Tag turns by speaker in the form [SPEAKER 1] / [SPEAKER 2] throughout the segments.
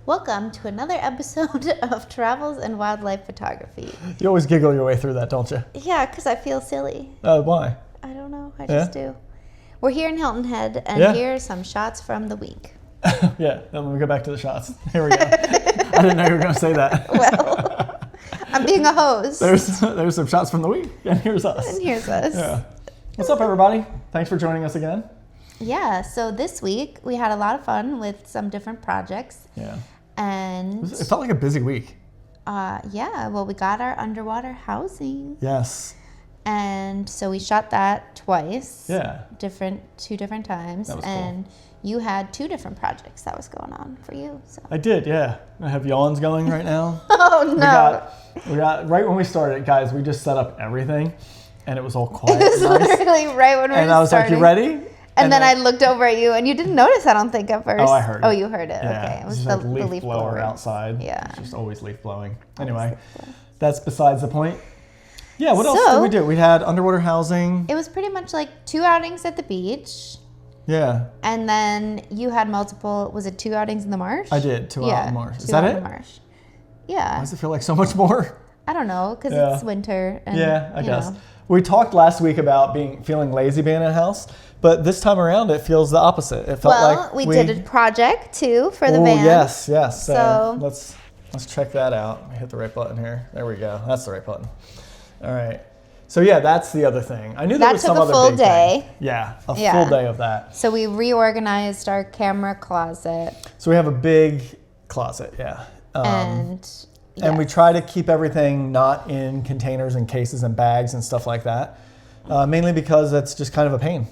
[SPEAKER 1] Welcome to another episode of Travels and Wildlife Photography.
[SPEAKER 2] You always giggle your way through that, don't you?
[SPEAKER 1] Yeah, because I feel silly.
[SPEAKER 2] Why?
[SPEAKER 1] I don't know. I just do. We're here in Hilton Head, and here are some shots from the week.
[SPEAKER 2] Yeah, then we go back to the shots. Here we go. I didn't know you were going to say that.
[SPEAKER 1] Well, I'm being a host.
[SPEAKER 2] There's some shots from the week, and here's us.
[SPEAKER 1] And here's us.
[SPEAKER 2] Yeah. What's up, everybody? Thanks for joining us again.
[SPEAKER 1] Yeah, so this week we had a lot of fun with some different projects.
[SPEAKER 2] Yeah.
[SPEAKER 1] And
[SPEAKER 2] it felt like a busy week.
[SPEAKER 1] Well, we got our underwater housing.
[SPEAKER 2] Yes.
[SPEAKER 1] And so we shot that twice.
[SPEAKER 2] Yeah.
[SPEAKER 1] Two different times.
[SPEAKER 2] That was
[SPEAKER 1] and you had two different projects that was going on for you. So
[SPEAKER 2] I did, yeah. I have yawns going right now.
[SPEAKER 1] Oh no.
[SPEAKER 2] We got right when we started, guys, we just set up everything and it was all quiet.
[SPEAKER 1] It was literally right when we were starting.
[SPEAKER 2] And I was like, you ready?
[SPEAKER 1] And then I looked over at you, and you didn't notice, I don't think, at first.
[SPEAKER 2] Oh, I heard it.
[SPEAKER 1] Oh, you heard it.
[SPEAKER 2] Yeah.
[SPEAKER 1] Okay. It was
[SPEAKER 2] just
[SPEAKER 1] the
[SPEAKER 2] like
[SPEAKER 1] leaf
[SPEAKER 2] blower outside.
[SPEAKER 1] Yeah.
[SPEAKER 2] It's just always leaf blowing. Anyway, that's besides the point. Yeah, what else did we do? We had underwater housing.
[SPEAKER 1] It was pretty much like 2 outings at the beach.
[SPEAKER 2] Yeah.
[SPEAKER 1] And then you had multiple, was it 2 outings in the marsh?
[SPEAKER 2] I did, 2 out in the marsh. Is
[SPEAKER 1] 2
[SPEAKER 2] that
[SPEAKER 1] out
[SPEAKER 2] it?
[SPEAKER 1] in the marsh. Yeah.
[SPEAKER 2] Why does it feel like so much more?
[SPEAKER 1] I don't know, because it's winter. And,
[SPEAKER 2] I guess. We talked last week about feeling lazy being in a house, but this time around it feels the opposite. It felt like
[SPEAKER 1] we did a project too for the van.
[SPEAKER 2] Yes.
[SPEAKER 1] So
[SPEAKER 2] let's check that out. Let me hit the right button here. There we go. That's the right button. All right. So yeah, that's the other thing. I knew there was some other
[SPEAKER 1] full
[SPEAKER 2] big
[SPEAKER 1] day.
[SPEAKER 2] thing. Yeah, a full day of that.
[SPEAKER 1] So we reorganized our camera closet.
[SPEAKER 2] So we have a big closet, yeah. And we try to keep everything not in containers and cases and bags and stuff like that, mainly because that's just kind of a pain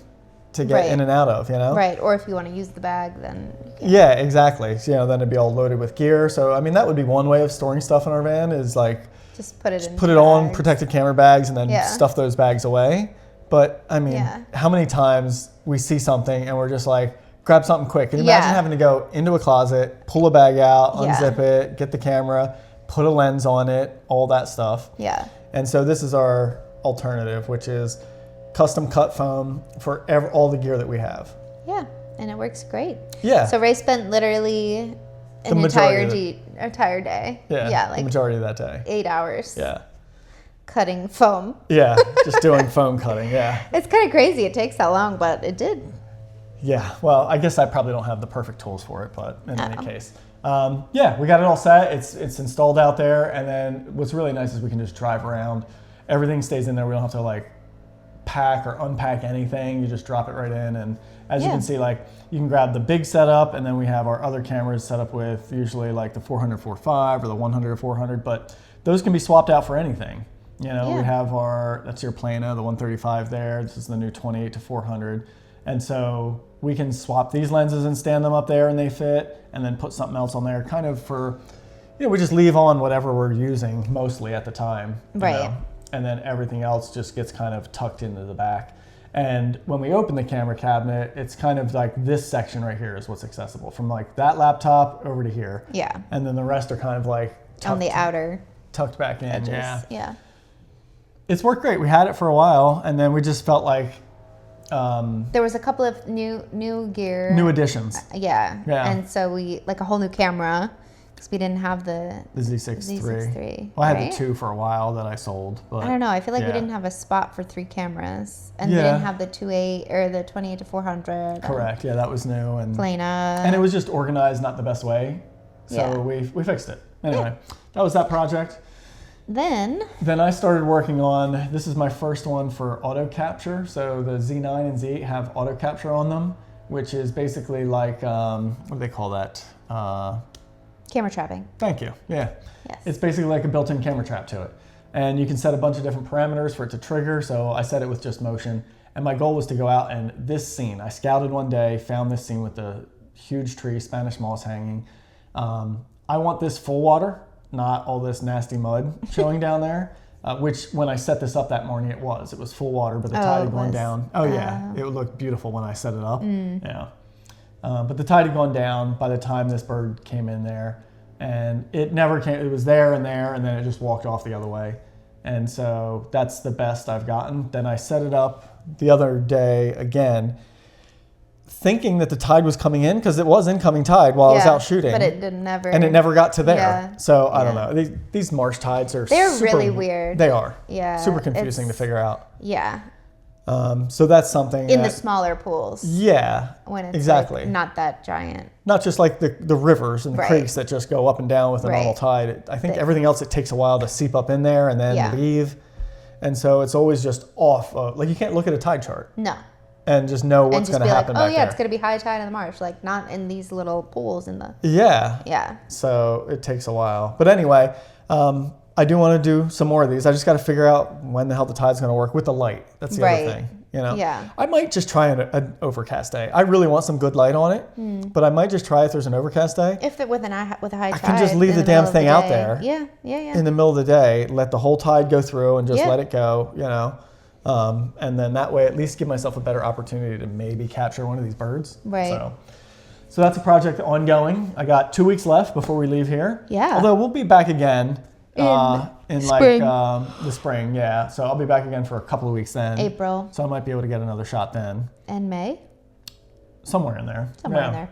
[SPEAKER 2] to get in and out of, you know?
[SPEAKER 1] Right, or if you want to use the bag, then you can.
[SPEAKER 2] Yeah, exactly. So, then it'd be all loaded with gear. So, I mean, that would be one way of storing stuff in our van is like,
[SPEAKER 1] just put it
[SPEAKER 2] on protected camera bags and then stuff those bags away. But, I mean, how many times we see something and we're just like, grab something quick. Can you imagine having to go into a closet, pull a bag out, unzip it, get the camera, put a lens on it, all that stuff.
[SPEAKER 1] Yeah.
[SPEAKER 2] And so this is our alternative, which is custom cut foam for all the gear that we have.
[SPEAKER 1] Yeah, and it works great.
[SPEAKER 2] Yeah.
[SPEAKER 1] So Ray spent literally an entire day.
[SPEAKER 2] Yeah,
[SPEAKER 1] like
[SPEAKER 2] the majority of that day.
[SPEAKER 1] 8 hours.
[SPEAKER 2] Yeah.
[SPEAKER 1] Cutting foam.
[SPEAKER 2] Yeah, just doing foam cutting, yeah.
[SPEAKER 1] It's kind of crazy it takes that long, but it did.
[SPEAKER 2] Yeah, well, I guess I probably don't have the perfect tools for it, but in any case. We got it all set. It's installed out there, and then what's really nice is we can just drive around. Everything stays in there. We don't have to like pack or unpack anything. You just drop it right in, and as you can see, like you can grab the big setup, and then we have our other cameras set up with usually like the 400-4.5 or the 100-400, but those can be swapped out for anything. We have that's your Plana, the 135 there. This is the new 28-400, and so we can swap these lenses and stand them up there and they fit, and then put something else on there kind of for, we just leave on whatever we're using mostly at the time.
[SPEAKER 1] Right.
[SPEAKER 2] And then everything else just gets kind of tucked into the back. And when we open the camera cabinet, it's kind of like this section right here is what's accessible from like that laptop over to here.
[SPEAKER 1] Yeah.
[SPEAKER 2] And then the rest are kind of like
[SPEAKER 1] on the outer
[SPEAKER 2] tucked back in.
[SPEAKER 1] Edges.
[SPEAKER 2] Yeah. It's worked great. We had it for a while, and then we just felt like
[SPEAKER 1] there was a couple of new gear.
[SPEAKER 2] New additions.
[SPEAKER 1] Yeah. And so we, like a whole new camera, because we didn't have the
[SPEAKER 2] Z6 III.
[SPEAKER 1] III.
[SPEAKER 2] Well, I had the 2 for a while that I sold. But
[SPEAKER 1] I don't know. I feel like we didn't have a spot for 3 cameras. And we didn't have the 2.8 or the 28-400.
[SPEAKER 2] Correct. Yeah, that was new. And
[SPEAKER 1] Plana.
[SPEAKER 2] And it was just organized not the best way. So we fixed it. Anyway, that was that project. Then I started working on, this is my first one for auto capture. So the Z9 and Z8 have auto capture on them, which is basically like, what do they call that?
[SPEAKER 1] Camera trapping.
[SPEAKER 2] Thank you. Yeah.
[SPEAKER 1] Yes.
[SPEAKER 2] It's basically like a built-in camera trap to it. And you can set a bunch of different parameters for it to trigger. So I set it with just motion. And my goal was to go out and this scene, I scouted one day, found this scene with the huge tree, Spanish moss hanging. I want this full water, not all this nasty mud showing down there, which when I set this up that morning, it was full water, but the tide had gone down. Oh yeah, it would look beautiful when I set it up. Yeah. But the tide had gone down by the time this bird came in there, and it never came, it was there, and then it just walked off the other way. And so that's the best I've gotten. Then I set it up the other day again, thinking that the tide was coming in because it was incoming tide while I was out shooting.
[SPEAKER 1] But it didn't never.
[SPEAKER 2] And it never got to there.
[SPEAKER 1] Yeah.
[SPEAKER 2] So I don't know. These marsh tides are
[SPEAKER 1] They're really weird.
[SPEAKER 2] They are.
[SPEAKER 1] Yeah.
[SPEAKER 2] Super confusing to figure out.
[SPEAKER 1] Yeah.
[SPEAKER 2] So that's something.
[SPEAKER 1] In the smaller pools.
[SPEAKER 2] Yeah.
[SPEAKER 1] When it's
[SPEAKER 2] exactly.
[SPEAKER 1] like not that giant.
[SPEAKER 2] Not just like the rivers and the creeks that just go up and down with a normal tide. I think everything else, it takes a while to seep up in there and then leave. And so it's always just off. Like you can't look at a tide chart.
[SPEAKER 1] No.
[SPEAKER 2] And just know what's going to happen back there.
[SPEAKER 1] It's going to be high tide in the marsh. Like not in these little pools in the...
[SPEAKER 2] Yeah. So it takes a while. But anyway, I do want to do some more of these. I just got to figure out when the hell the tide's going to work with the light. That's the other thing. You know?
[SPEAKER 1] Yeah.
[SPEAKER 2] I might just try an overcast day. I really want some good light on it, but I might just try if there's an overcast day.
[SPEAKER 1] If it with a high tide,
[SPEAKER 2] I can just leave the damn thing out there.
[SPEAKER 1] Yeah.
[SPEAKER 2] In the middle of the day, let the whole tide go through and just let it go. You know, and then that way, at least give myself a better opportunity to maybe capture one of these birds.
[SPEAKER 1] Right.
[SPEAKER 2] So that's a project ongoing. I got 2 weeks left before we leave here.
[SPEAKER 1] Yeah.
[SPEAKER 2] Although we'll be back again. In
[SPEAKER 1] spring.
[SPEAKER 2] Like the spring, yeah. So I'll be back again for a couple of weeks then.
[SPEAKER 1] April.
[SPEAKER 2] So I might be able to get another shot then.
[SPEAKER 1] And May?
[SPEAKER 2] Somewhere in there.
[SPEAKER 1] Somewhere in there.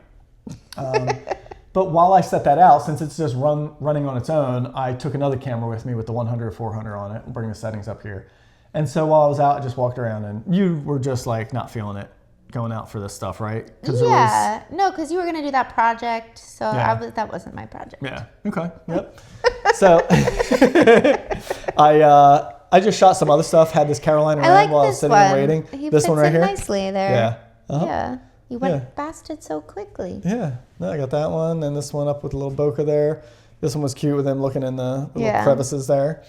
[SPEAKER 2] But while I set that out, since it's just running on its own, I took another camera with me with the 100-400 on it. I'll bring the settings up here. And so while I was out, I just walked around and you were just like not feeling it going out for this stuff, right?
[SPEAKER 1] No, because you were going to do that project. So that wasn't my project.
[SPEAKER 2] Yeah. Okay. Yep. So I just shot some other stuff. Had this Carolina Ram while I was sitting and waiting. This one right here.
[SPEAKER 1] Nicely there.
[SPEAKER 2] Yeah.
[SPEAKER 1] Yeah. You went past it so quickly.
[SPEAKER 2] Yeah. No, I got that one, and this one up with a little bokeh there. This one was cute with them looking in the little crevices there.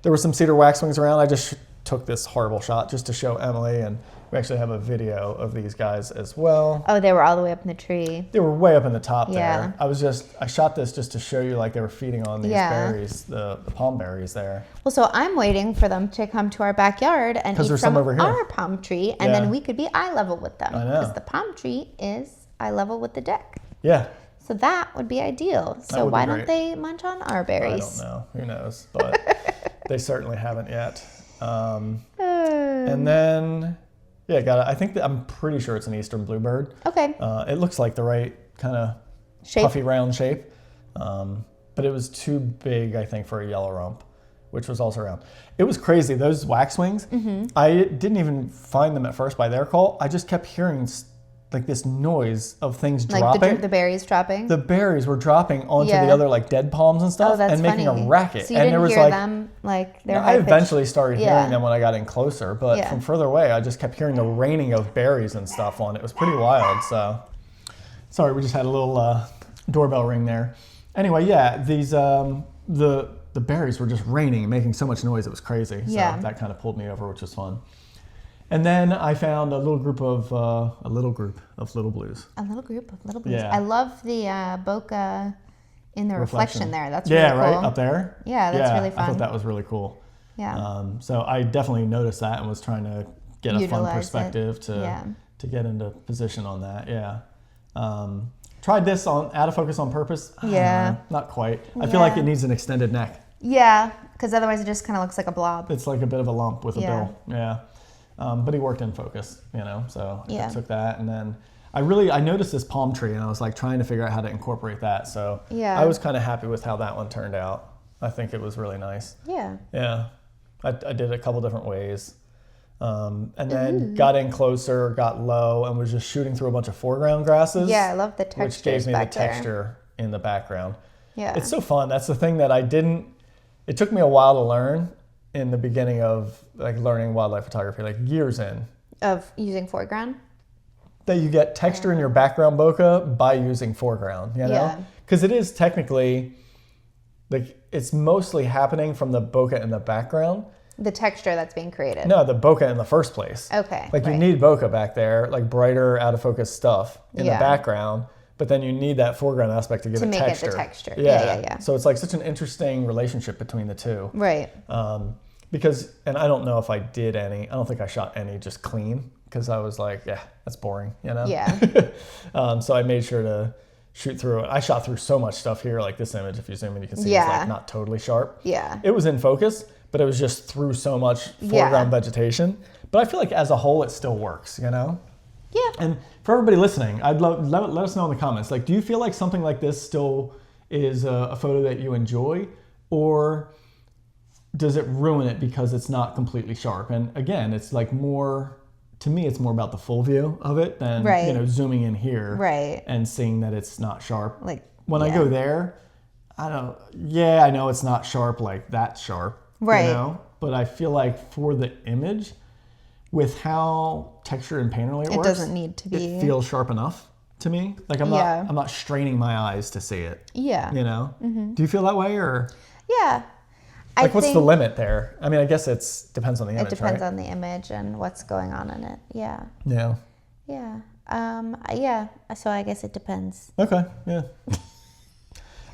[SPEAKER 2] There were some cedar waxwings around. I just took this horrible shot just to show Emily, and we actually have a video of these guys as well.
[SPEAKER 1] Oh, they were all the way up in the tree.
[SPEAKER 2] They were way up in the top there. I shot this just to show you like they were feeding on these berries, the palm berries there.
[SPEAKER 1] Well, so I'm waiting for them to come to our backyard and eat from our palm tree, and then we could be eye level with them.
[SPEAKER 2] I know.
[SPEAKER 1] Because the palm tree is eye level with the deck.
[SPEAKER 2] Yeah.
[SPEAKER 1] So that would be ideal. So why don't they munch on our berries?
[SPEAKER 2] I don't know. Who knows? But they certainly haven't yet. And then... Yeah, I'm pretty sure it's an eastern bluebird.
[SPEAKER 1] Okay.
[SPEAKER 2] It looks like the right kind of puffy round shape. But it was too big, I think, for a yellow rump, which was also round. It was crazy. Those waxwings, I didn't even find them at first by their call. I just kept hearing like this noise of things dropping.
[SPEAKER 1] Like the berries dropping?
[SPEAKER 2] The berries were dropping onto the other like dead palms and stuff and making a racket.
[SPEAKER 1] So you didn't hear them like they're
[SPEAKER 2] I eventually started hearing them when I got in closer, but from further away I just kept hearing the raining of berries and stuff on it. It was pretty wild. So sorry, we just had a little doorbell ring there. Anyway, these the berries were just raining and making so much noise it was crazy. So that kind of pulled me over, which was fun. And then I found a little group of little blues.
[SPEAKER 1] A little group of little blues.
[SPEAKER 2] Yeah.
[SPEAKER 1] I love the bokeh in the reflection there. That's really cool.
[SPEAKER 2] Yeah, right up there.
[SPEAKER 1] Yeah, that's really fun.
[SPEAKER 2] I thought that was really cool.
[SPEAKER 1] Yeah.
[SPEAKER 2] So I definitely noticed that and was trying to get a fun perspective to get into position on that. Yeah. Tried this out of focus on purpose. Not quite. I feel like it needs an extended neck.
[SPEAKER 1] Yeah, because otherwise it just kind of looks like a blob.
[SPEAKER 2] It's like a bit of a lump with a bill. Yeah. But he worked in focus, so I took that. And then I noticed this palm tree and I was like trying to figure out how to incorporate that. So I was kind of happy with how that one turned out. I think it was really nice.
[SPEAKER 1] Yeah.
[SPEAKER 2] Yeah. I did it a couple different ways. And then got in closer, got low, and was just shooting through a bunch of foreground grasses.
[SPEAKER 1] Yeah, I love the texture.
[SPEAKER 2] Which gave me the texture in the background.
[SPEAKER 1] Yeah.
[SPEAKER 2] It's so fun. That's the thing that it took me a while to learn. In the beginning of like learning wildlife photography, like years in.
[SPEAKER 1] Of using foreground?
[SPEAKER 2] That you get texture in your background bokeh by using foreground, know? Because it is technically, like it's mostly happening from the bokeh in the background.
[SPEAKER 1] The texture that's being created.
[SPEAKER 2] No, the bokeh in the first place.
[SPEAKER 1] Okay.
[SPEAKER 2] Like you need bokeh back there, like brighter out of focus stuff in the background. But then you need that foreground aspect to give it texture. To make it the
[SPEAKER 1] texture.
[SPEAKER 2] Yeah. So it's like such an interesting relationship between the two.
[SPEAKER 1] Right.
[SPEAKER 2] Because, and I don't know if I did any, I don't think I shot any just clean because I was like, that's boring,
[SPEAKER 1] Yeah.
[SPEAKER 2] So I made sure to shoot through it. I shot through so much stuff here, like this image, if you zoom in, you can see it's like not totally sharp.
[SPEAKER 1] Yeah.
[SPEAKER 2] It was in focus, but it was just through so much foreground vegetation. But I feel like as a whole, it still works,
[SPEAKER 1] Yeah.
[SPEAKER 2] And for everybody listening, I'd love let us know in the comments. Like, do you feel like something like this still is a photo that you enjoy, or does it ruin it because it's not completely sharp? And again, it's like more, to me, it's more about the full view of it than you know, zooming in here and seeing that it's not sharp.
[SPEAKER 1] Like
[SPEAKER 2] when I go there, I know it's not sharp, like that sharp, you know, but I feel like for the image, with how texture and painterly it works,
[SPEAKER 1] doesn't need to be.
[SPEAKER 2] It feels sharp enough to me. Like I'm not straining my eyes to see it.
[SPEAKER 1] Yeah.
[SPEAKER 2] You know? Mm-hmm. Do you feel that way, or?
[SPEAKER 1] Yeah.
[SPEAKER 2] Like, what's the limit there? I mean, I guess depends on the image,
[SPEAKER 1] It depends on the image and what's going on in it. Yeah.
[SPEAKER 2] Yeah.
[SPEAKER 1] Yeah. Yeah. So I guess it depends.
[SPEAKER 2] Okay. Yeah.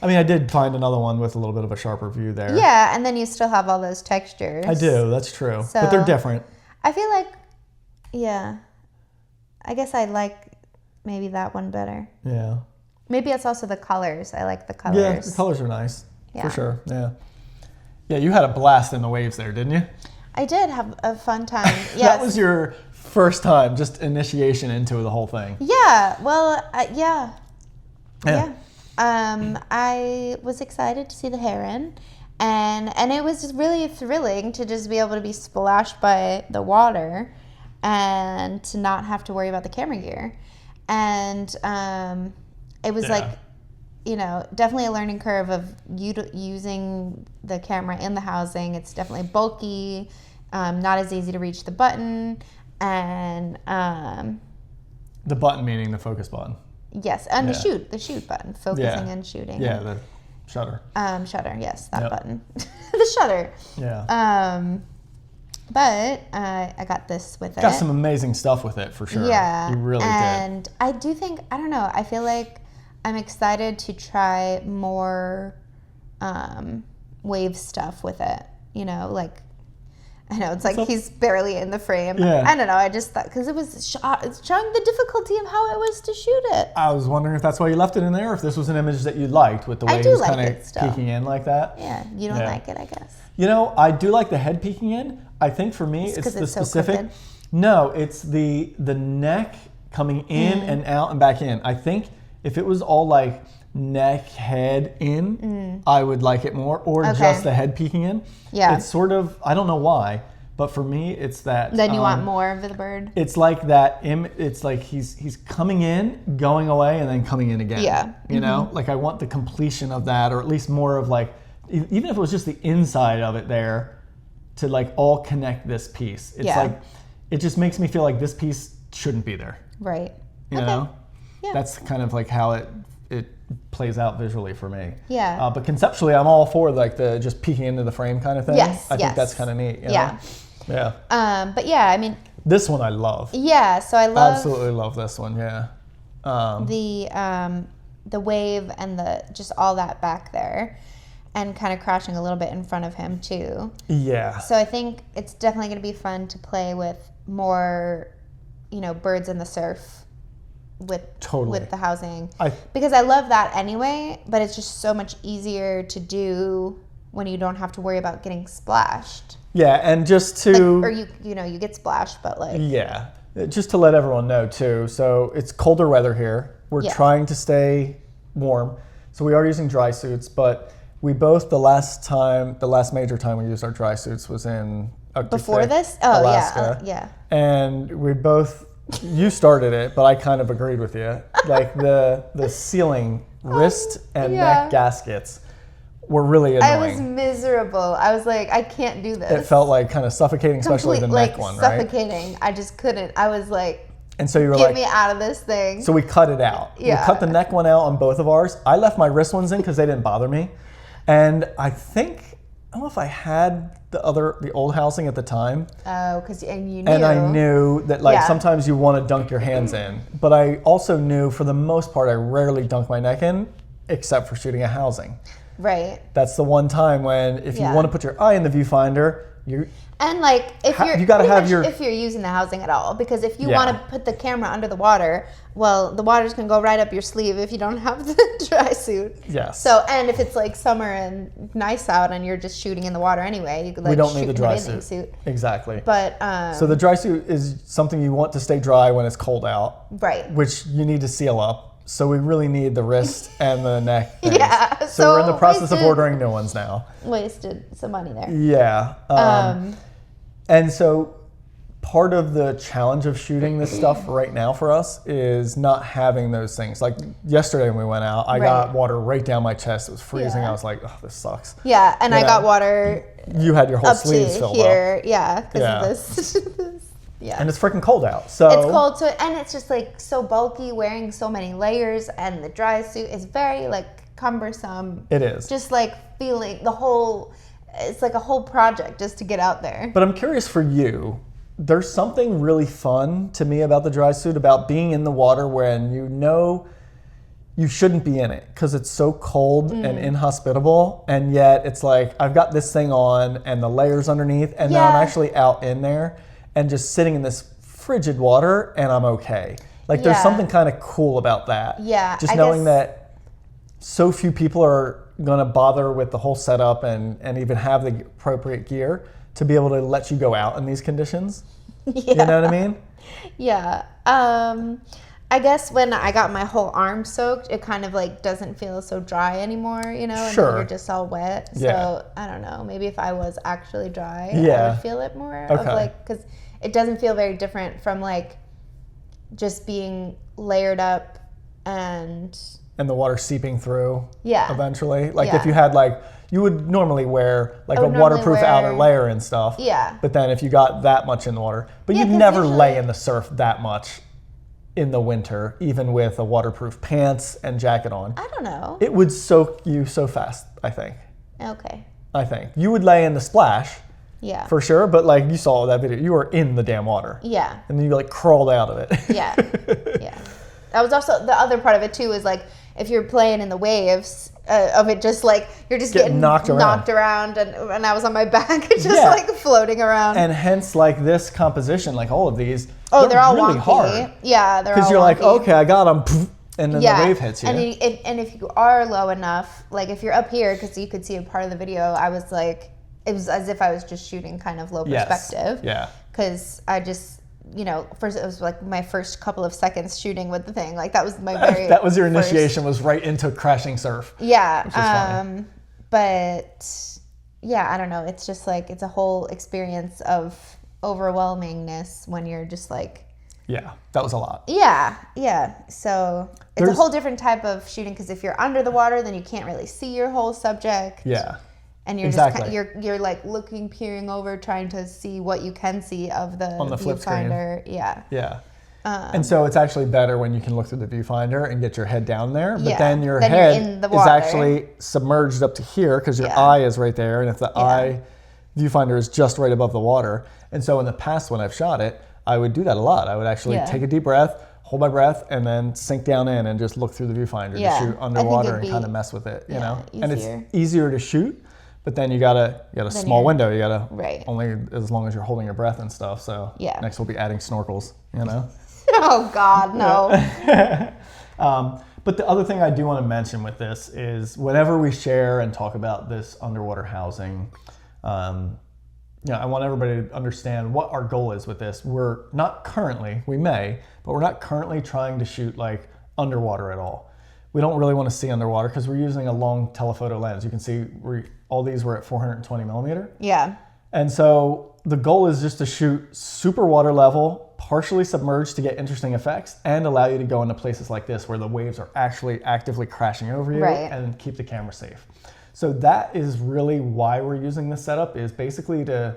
[SPEAKER 2] I mean, I did find another one with a little bit of a sharper view there.
[SPEAKER 1] Yeah, and then you still have all those textures.
[SPEAKER 2] I do. That's true. So, but they're different.
[SPEAKER 1] I feel like, yeah. I guess I like maybe that one better.
[SPEAKER 2] Yeah.
[SPEAKER 1] Maybe it's also the colors. I like the colors.
[SPEAKER 2] Yeah, the colors are nice. Yeah. For sure. Yeah. Yeah, you had a blast in the waves there, didn't you? I
[SPEAKER 1] did have a fun time. Yes.
[SPEAKER 2] That was your first time, just initiation into the whole thing.
[SPEAKER 1] Yeah. Well, yeah. I was excited to see the heron, and it was just really thrilling to just be able to be splashed by the water and to not have to worry about the camera gear. And it was like, you know, definitely a learning curve of using the camera in the housing. It's definitely bulky, not as easy to reach the button, and
[SPEAKER 2] the button meaning the focus button.
[SPEAKER 1] Yes, and the shoot button, focusing and shooting.
[SPEAKER 2] Yeah, the shutter.
[SPEAKER 1] Shutter, yes, that button. The shutter.
[SPEAKER 2] Yeah.
[SPEAKER 1] But I got this with it.
[SPEAKER 2] Got some amazing stuff with it for sure.
[SPEAKER 1] Yeah.
[SPEAKER 2] You really did.
[SPEAKER 1] And I do think, I don't know, I feel like I'm excited to try more wave stuff with it. You know, like, I know it's like he's barely in the frame.
[SPEAKER 2] Yeah.
[SPEAKER 1] I don't know. I just thought, because it was showing the difficulty of how it was to shoot it.
[SPEAKER 2] I was wondering if that's why you left it in there, or if this was an image that you liked with the way it was kind of peeking in like that.
[SPEAKER 1] Yeah, you don't like it, I guess.
[SPEAKER 2] You know, I do like the head peeking in. I think for me, it's the specific. No, it's the neck coming in and out and back in. I think if it was all like neck, head in, I would like it more, or just the head peeking in. Yeah. It's sort of, I don't know why, but for me, it's that.
[SPEAKER 1] Then you want more of the bird?
[SPEAKER 2] It's like that, it's like he's coming in, going away, and then coming in again.
[SPEAKER 1] Yeah.
[SPEAKER 2] You know, like I want the completion of that, or at least more of like, even if it was just the inside of it there, to like all connect this piece. It's like, it just makes me feel like this piece shouldn't be there.
[SPEAKER 1] Right.
[SPEAKER 2] You know? Yeah. That's kind of like how it plays out visually for me.
[SPEAKER 1] Yeah.
[SPEAKER 2] But conceptually, I'm all for like the just peeking into the frame kind of thing.
[SPEAKER 1] Yes.
[SPEAKER 2] I think that's kind of neat. You know?
[SPEAKER 1] Yeah. But yeah, I mean.
[SPEAKER 2] This one I love.
[SPEAKER 1] Yeah. So I love.
[SPEAKER 2] Absolutely love this one. Yeah.
[SPEAKER 1] The wave and just all that back there, and kind of crashing a little bit in front of him too. Yeah. So I think it's definitely going to be fun to play with more, you know, birds in the surf. With the housing, because I love that anyway, but it's just so much easier to do when you don't have to worry about getting splashed.
[SPEAKER 2] Yeah, and just to
[SPEAKER 1] or you get splashed, but like
[SPEAKER 2] just to let everyone know too. So it's colder weather here. We're trying to stay warm, so we are using dry suits. But we both the last major time we used our dry suits was in
[SPEAKER 1] before this.
[SPEAKER 2] Alaska. And we both. You started it, but I kind of agreed with you. Like the ceiling wrist and neck gaskets were really annoying.
[SPEAKER 1] I was miserable. I was like, I can't do this.
[SPEAKER 2] It felt like kind of suffocating, especially the neck one, right?
[SPEAKER 1] Suffocating. I just couldn't. I was like,
[SPEAKER 2] and so you were
[SPEAKER 1] get me out of this thing.
[SPEAKER 2] So we cut it out. Yeah. We cut the neck one out on both of ours. I left my wrist ones in because they didn't bother me. And I don't know if I had the old housing at the time.
[SPEAKER 1] Oh, and you knew.
[SPEAKER 2] And I knew that sometimes you want to dunk your hands in. But I also knew for the most part I rarely dunk my neck in except for shooting a housing.
[SPEAKER 1] Right.
[SPEAKER 2] That's the one time when if you want to put your eye in the viewfinder,
[SPEAKER 1] And like if you're
[SPEAKER 2] you gotta have
[SPEAKER 1] if you're using the housing at all, because if you
[SPEAKER 2] Yeah.
[SPEAKER 1] want to put the camera under the water, well, the water's gonna go right up your sleeve if you don't have the dry suit.
[SPEAKER 2] Yes.
[SPEAKER 1] So, and if it's like summer and nice out and you're just shooting in the water anyway, you could like
[SPEAKER 2] we don't
[SPEAKER 1] shoot
[SPEAKER 2] need the
[SPEAKER 1] in
[SPEAKER 2] dry
[SPEAKER 1] bathing
[SPEAKER 2] suit. Exactly.
[SPEAKER 1] But
[SPEAKER 2] so the dry suit is something you want to stay dry when it's cold out,
[SPEAKER 1] right.
[SPEAKER 2] which you need to seal up. So we really need the wrist and the neck things.
[SPEAKER 1] Yeah.
[SPEAKER 2] So we're in the process of ordering new ones now.
[SPEAKER 1] Wasted some money there.
[SPEAKER 2] Yeah. And so part of the challenge of shooting this stuff right now for us is not having those things. Like yesterday when we went out, I got water right down my chest. It was freezing.
[SPEAKER 1] Yeah.
[SPEAKER 2] I was like, oh, this sucks.
[SPEAKER 1] Yeah, and I got water
[SPEAKER 2] You had your whole
[SPEAKER 1] up
[SPEAKER 2] sleeves
[SPEAKER 1] to
[SPEAKER 2] filled
[SPEAKER 1] here.
[SPEAKER 2] up.
[SPEAKER 1] Yeah, because
[SPEAKER 2] Yeah.
[SPEAKER 1] of this. Yeah.
[SPEAKER 2] And it's freaking cold out. So
[SPEAKER 1] It's cold, so and it's just like so bulky, wearing so many layers, and the dry suit is very like cumbersome.
[SPEAKER 2] It is.
[SPEAKER 1] Just like feeling it's like a whole project just to get out there.
[SPEAKER 2] But I'm curious for you. There's something really fun to me about the dry suit, about being in the water when you know you shouldn't be in it because it's so cold and inhospitable, and yet it's like I've got this thing on and the layers underneath, and then I'm actually out in there and just sitting in this frigid water and I'm okay. Like there's something kind of cool about that.
[SPEAKER 1] Yeah.
[SPEAKER 2] Just knowing that so few people are gonna bother with the whole setup and even have the appropriate gear to be able to let you go out in these conditions.
[SPEAKER 1] Yeah.
[SPEAKER 2] You know what I mean?
[SPEAKER 1] Yeah. I guess when I got my whole arm soaked, it kind of like doesn't feel so dry anymore, you know, and
[SPEAKER 2] Sure.
[SPEAKER 1] you're just all wet.
[SPEAKER 2] Yeah.
[SPEAKER 1] So I don't know, maybe if I was actually dry, I
[SPEAKER 2] Yeah.
[SPEAKER 1] would feel it more.
[SPEAKER 2] Okay.
[SPEAKER 1] Of like, because it doesn't feel very different from like just being layered up and
[SPEAKER 2] the water seeping through eventually. Like if
[SPEAKER 1] Yeah.
[SPEAKER 2] you had like, you would normally wear like a
[SPEAKER 1] would normally
[SPEAKER 2] waterproof
[SPEAKER 1] wear-
[SPEAKER 2] outer layer and stuff.
[SPEAKER 1] Yeah.
[SPEAKER 2] But then if you got that much in the water, but
[SPEAKER 1] Yeah,
[SPEAKER 2] you'd
[SPEAKER 1] 'cause
[SPEAKER 2] never
[SPEAKER 1] usually-
[SPEAKER 2] lay in the surf that much in the winter, even with a waterproof pants and jacket on.
[SPEAKER 1] I don't know.
[SPEAKER 2] It would soak you so fast, I think.
[SPEAKER 1] Okay.
[SPEAKER 2] I think. You would lay in the splash
[SPEAKER 1] Yeah.
[SPEAKER 2] for sure, but like you saw that video, you were in the damn water.
[SPEAKER 1] Yeah.
[SPEAKER 2] And then you like crawled out of it.
[SPEAKER 1] Yeah. Yeah. That was also the other part of it too, is like if you're playing in the waves of it, just like you're just getting knocked around and I was on my back just like floating around.
[SPEAKER 2] And hence like this composition, like all of these,
[SPEAKER 1] they're all
[SPEAKER 2] really
[SPEAKER 1] wonky.
[SPEAKER 2] hard.
[SPEAKER 1] Yeah, they're all
[SPEAKER 2] Because you're like,
[SPEAKER 1] wonky.
[SPEAKER 2] okay, I got them, and then the wave hits you.
[SPEAKER 1] And if you are low enough, like if you're up here, because you could see a part of the video, I was like, it was as if I was just shooting kind of low perspective.
[SPEAKER 2] Yeah.
[SPEAKER 1] Because I just, you know, first it was like my first couple of seconds shooting with the thing. Like that was my very
[SPEAKER 2] That was your initiation, was right into crashing surf.
[SPEAKER 1] Yeah.
[SPEAKER 2] Which is funny.
[SPEAKER 1] But yeah, I don't know. It's just like, it's a whole experience of overwhelmingness when you're just like,
[SPEAKER 2] Yeah, that was a lot.
[SPEAKER 1] yeah. So it's
[SPEAKER 2] There's-
[SPEAKER 1] a whole different type of shooting, because if you're under the water, then you can't really see your whole subject.
[SPEAKER 2] Yeah.
[SPEAKER 1] And you're
[SPEAKER 2] Exactly.
[SPEAKER 1] just you're like looking, peering over, trying to see what you can see of the
[SPEAKER 2] On the flip screen.
[SPEAKER 1] viewfinder. Yeah.
[SPEAKER 2] Yeah. And so it's actually better when you can look through the viewfinder and get your head down there, but then your
[SPEAKER 1] Then you're
[SPEAKER 2] head
[SPEAKER 1] in the
[SPEAKER 2] is
[SPEAKER 1] water.
[SPEAKER 2] actually submerged up to here because your
[SPEAKER 1] Yeah.
[SPEAKER 2] eye is right there, and if the eye viewfinder is just right above the water. And so in the past when I've shot it, I would do that a lot. I would actually take a deep breath, hold my breath, and then sink down in and just look through the viewfinder
[SPEAKER 1] Yeah.
[SPEAKER 2] to shoot
[SPEAKER 1] I think
[SPEAKER 2] underwater
[SPEAKER 1] it'd
[SPEAKER 2] and kind of
[SPEAKER 1] be-
[SPEAKER 2] mess with it, you
[SPEAKER 1] yeah,
[SPEAKER 2] know? And
[SPEAKER 1] easier.
[SPEAKER 2] it's easier to shoot, but then you got a small
[SPEAKER 1] you're-
[SPEAKER 2] window. You got to
[SPEAKER 1] Right.
[SPEAKER 2] only as long as you're holding your breath and stuff. So
[SPEAKER 1] Yeah.
[SPEAKER 2] next we'll be adding snorkels, you know?
[SPEAKER 1] Oh God, no.
[SPEAKER 2] But the other thing I do want to mention with this is whenever we share and talk about this underwater housing, I want everybody to understand what our goal is with this. We're not currently, we may, but we're not currently trying to shoot like underwater at all. We don't really want to see underwater because we're using a long telephoto lens. You can see all these were at 420 millimeter.
[SPEAKER 1] Yeah.
[SPEAKER 2] And so the goal is just to shoot super water level, partially submerged to get interesting effects, and allow you to go into places like this where the waves are actually actively crashing over you and keep the camera safe. So that is really why we're using this setup, is basically to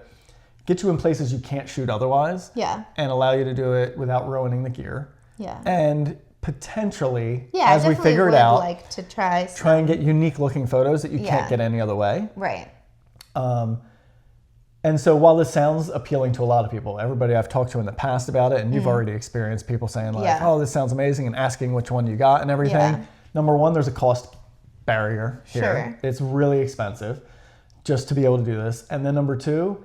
[SPEAKER 2] get you in places you can't shoot otherwise.
[SPEAKER 1] Yeah.
[SPEAKER 2] And allow you to do it without ruining the gear.
[SPEAKER 1] Yeah.
[SPEAKER 2] And potentially,
[SPEAKER 1] Yeah,
[SPEAKER 2] as we figure it out,
[SPEAKER 1] like to try
[SPEAKER 2] and get unique looking photos that you can't get any other way.
[SPEAKER 1] Right.
[SPEAKER 2] And so while this sounds appealing to a lot of people, everybody I've talked to in the past about it, and you've already experienced people saying like, oh, this sounds amazing, and asking which one you got and everything.
[SPEAKER 1] Yeah.
[SPEAKER 2] Number one, there's a cost barrier here.
[SPEAKER 1] Sure.
[SPEAKER 2] It's really expensive just to be able to do this. And then number two,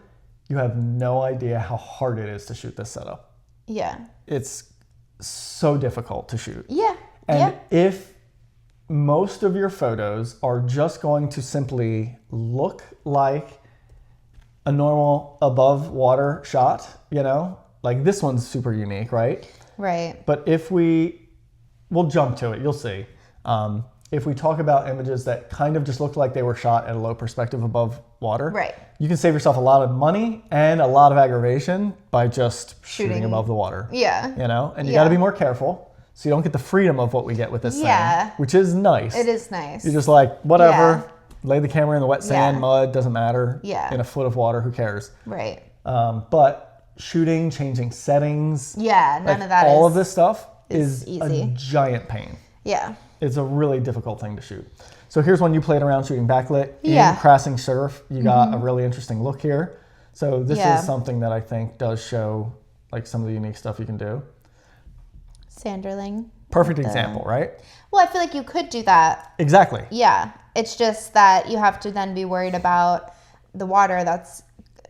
[SPEAKER 2] you have no idea how hard it is to shoot this setup.
[SPEAKER 1] Yeah.
[SPEAKER 2] It's so difficult to shoot.
[SPEAKER 1] Yeah.
[SPEAKER 2] And if most of your photos are just going to simply look like a normal above water shot, you know, like this one's super unique, right?
[SPEAKER 1] Right.
[SPEAKER 2] But we'll jump to it, you'll see. If we talk about images that kind of just look like they were shot at a low perspective above water,
[SPEAKER 1] Right.
[SPEAKER 2] you can save yourself a lot of money and a lot of aggravation by just shooting above the water.
[SPEAKER 1] Yeah.
[SPEAKER 2] You know, and you got to be more careful so you don't get the freedom of what we get with this thing, which is nice.
[SPEAKER 1] It is nice.
[SPEAKER 2] You're just like, whatever, lay the camera in the wet sand, mud, doesn't matter.
[SPEAKER 1] Yeah.
[SPEAKER 2] In a foot of water, who cares?
[SPEAKER 1] Right.
[SPEAKER 2] But shooting, changing settings.
[SPEAKER 1] Yeah, none of that
[SPEAKER 2] all of this stuff is
[SPEAKER 1] easy.
[SPEAKER 2] A giant pain.
[SPEAKER 1] Yeah.
[SPEAKER 2] It's a really difficult thing to shoot. So here's one you played around shooting backlit in crashing surf. You got a really interesting look here. So this is something that I think does show like some of the unique stuff you can do.
[SPEAKER 1] Sanderling.
[SPEAKER 2] Perfect example, right?
[SPEAKER 1] Well, I feel like you could do that.
[SPEAKER 2] Exactly.
[SPEAKER 1] Yeah. It's just that you have to then be worried about the water that's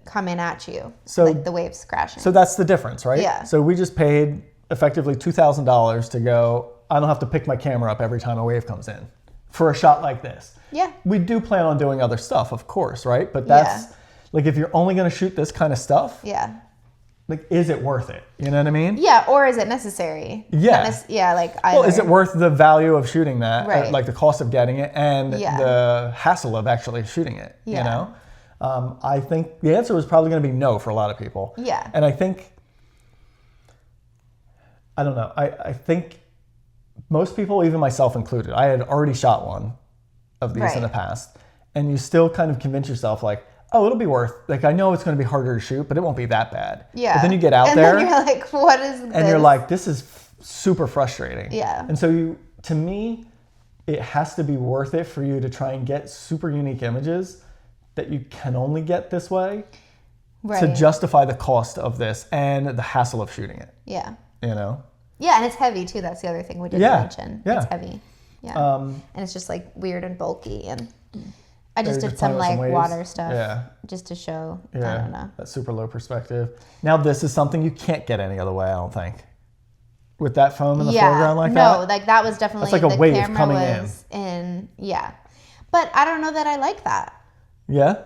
[SPEAKER 1] coming at you. So like the waves crashing.
[SPEAKER 2] So that's the difference, right?
[SPEAKER 1] Yeah.
[SPEAKER 2] So we just paid effectively $2,000 to go, I don't have to pick my camera up every time a wave comes in for a shot like this.
[SPEAKER 1] Yeah.
[SPEAKER 2] We do plan on doing other stuff, of course, right? But that's like, if you're only going to shoot this kind of stuff, like, is it worth it? You know what I mean?
[SPEAKER 1] Yeah. Or is it necessary?
[SPEAKER 2] Yeah.
[SPEAKER 1] Like either.
[SPEAKER 2] Well, is it worth the value of shooting that,
[SPEAKER 1] right.
[SPEAKER 2] like the cost of getting it and the hassle of actually shooting it, you know? I think the answer was probably going to be no for a lot of people.
[SPEAKER 1] Yeah.
[SPEAKER 2] And I think, I don't know, I think most people, even myself included, I had already shot one of these in the past, and you still kind of convince yourself like, oh, it'll be worth, like, I know it's going to be harder to shoot, but it won't be that bad.
[SPEAKER 1] Yeah.
[SPEAKER 2] But then you get out there.
[SPEAKER 1] And then you're like, what is this?
[SPEAKER 2] And you're like, this is super frustrating.
[SPEAKER 1] Yeah.
[SPEAKER 2] And so to me, it has to be worth it for you to try and get super unique images that you can only get this way to justify the cost of this and the hassle of shooting it.
[SPEAKER 1] Yeah.
[SPEAKER 2] You know?
[SPEAKER 1] Yeah, and it's heavy too. That's the other thing we didn't mention.
[SPEAKER 2] Yeah.
[SPEAKER 1] It's heavy. Yeah. And it's just like weird and bulky. And I just did some like water stuff just to show. I don't know.
[SPEAKER 2] That super low perspective. Now this is something you can't get any other way, I don't think. With that foam in the foreground like that?
[SPEAKER 1] No, like that was definitely
[SPEAKER 2] that's like a wave
[SPEAKER 1] camera
[SPEAKER 2] coming
[SPEAKER 1] was in. Yeah. But I don't know that I like that.
[SPEAKER 2] Yeah?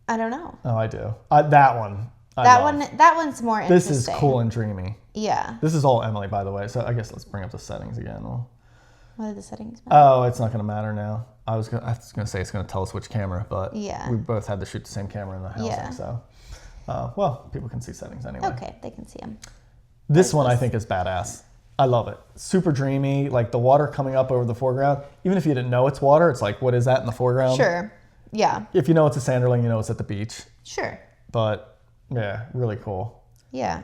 [SPEAKER 1] I don't know.
[SPEAKER 2] Oh, I do. That one.
[SPEAKER 1] That one's more interesting.
[SPEAKER 2] This is cool and dreamy.
[SPEAKER 1] Yeah.
[SPEAKER 2] This is all Emilie, by the way. So I guess let's bring up the settings again.
[SPEAKER 1] What are the settings matter?
[SPEAKER 2] Oh, it's not going to matter now. I was going to say it's going to tell us which camera, but we both had to shoot the same camera in the housing. Yeah. So, well, people can see settings anyway.
[SPEAKER 1] Okay, they can see them.
[SPEAKER 2] This one I think is badass. I love it. Super dreamy, like the water coming up over the foreground. Even if you didn't know it's water, it's like, what is that in the foreground?
[SPEAKER 1] Sure. Yeah.
[SPEAKER 2] If you know it's a Sanderling, you know it's at the beach.
[SPEAKER 1] Sure.
[SPEAKER 2] But yeah, really cool.
[SPEAKER 1] Yeah.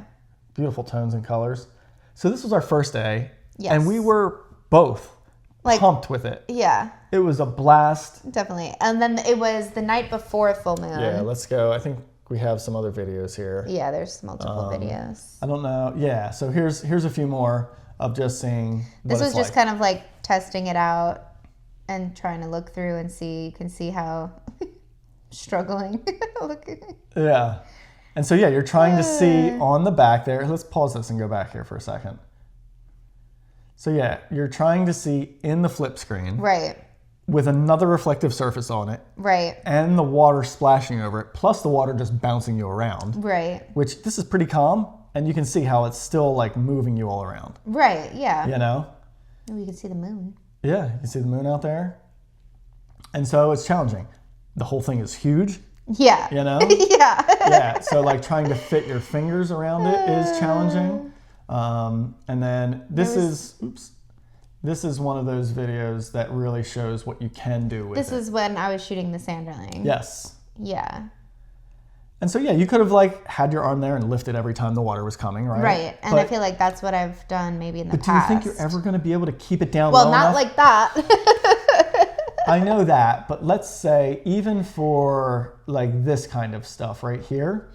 [SPEAKER 2] Beautiful tones and colors. So this was our first day.
[SPEAKER 1] Yes.
[SPEAKER 2] And we were both pumped with it.
[SPEAKER 1] Yeah.
[SPEAKER 2] It was a blast.
[SPEAKER 1] Definitely. And then it was the night before full moon.
[SPEAKER 2] Yeah, let's go. I think we have some other videos here.
[SPEAKER 1] Yeah, there's multiple videos.
[SPEAKER 2] I don't know. Yeah, so here's a few more of just seeing what
[SPEAKER 1] this was just kind of like testing it out and trying to look through and see. You can see how struggling.
[SPEAKER 2] Yeah. And so, yeah, you're trying to see on the back there. Let's pause this and go back here for a second. So, yeah, you're trying to see in the flip screen.
[SPEAKER 1] Right.
[SPEAKER 2] With another reflective surface on it.
[SPEAKER 1] Right.
[SPEAKER 2] And the water splashing over it, plus the water just bouncing you around.
[SPEAKER 1] Right.
[SPEAKER 2] Which, this is pretty calm, and you can see how it's still, like, moving you all around.
[SPEAKER 1] Right, yeah.
[SPEAKER 2] You know?
[SPEAKER 1] Oh, you can see the moon.
[SPEAKER 2] Yeah, you can see the moon out there. And so it's challenging. The whole thing is huge.
[SPEAKER 1] Yeah.
[SPEAKER 2] You know?
[SPEAKER 1] Yeah.
[SPEAKER 2] Yeah, so like trying to fit your fingers around it is challenging. And then this is one of those videos that really shows what you can do with it.
[SPEAKER 1] This is when I was shooting the Sanderling.
[SPEAKER 2] Yes.
[SPEAKER 1] Yeah.
[SPEAKER 2] And so, yeah, you could have like had your arm there and lifted every time the water was coming, right?
[SPEAKER 1] Right. And I feel like that's what I've done maybe in the past.
[SPEAKER 2] But do you think you're ever going to be able to keep it down
[SPEAKER 1] low
[SPEAKER 2] enough?
[SPEAKER 1] Well, not like that.
[SPEAKER 2] I know that, but let's say even for like this kind of stuff right here,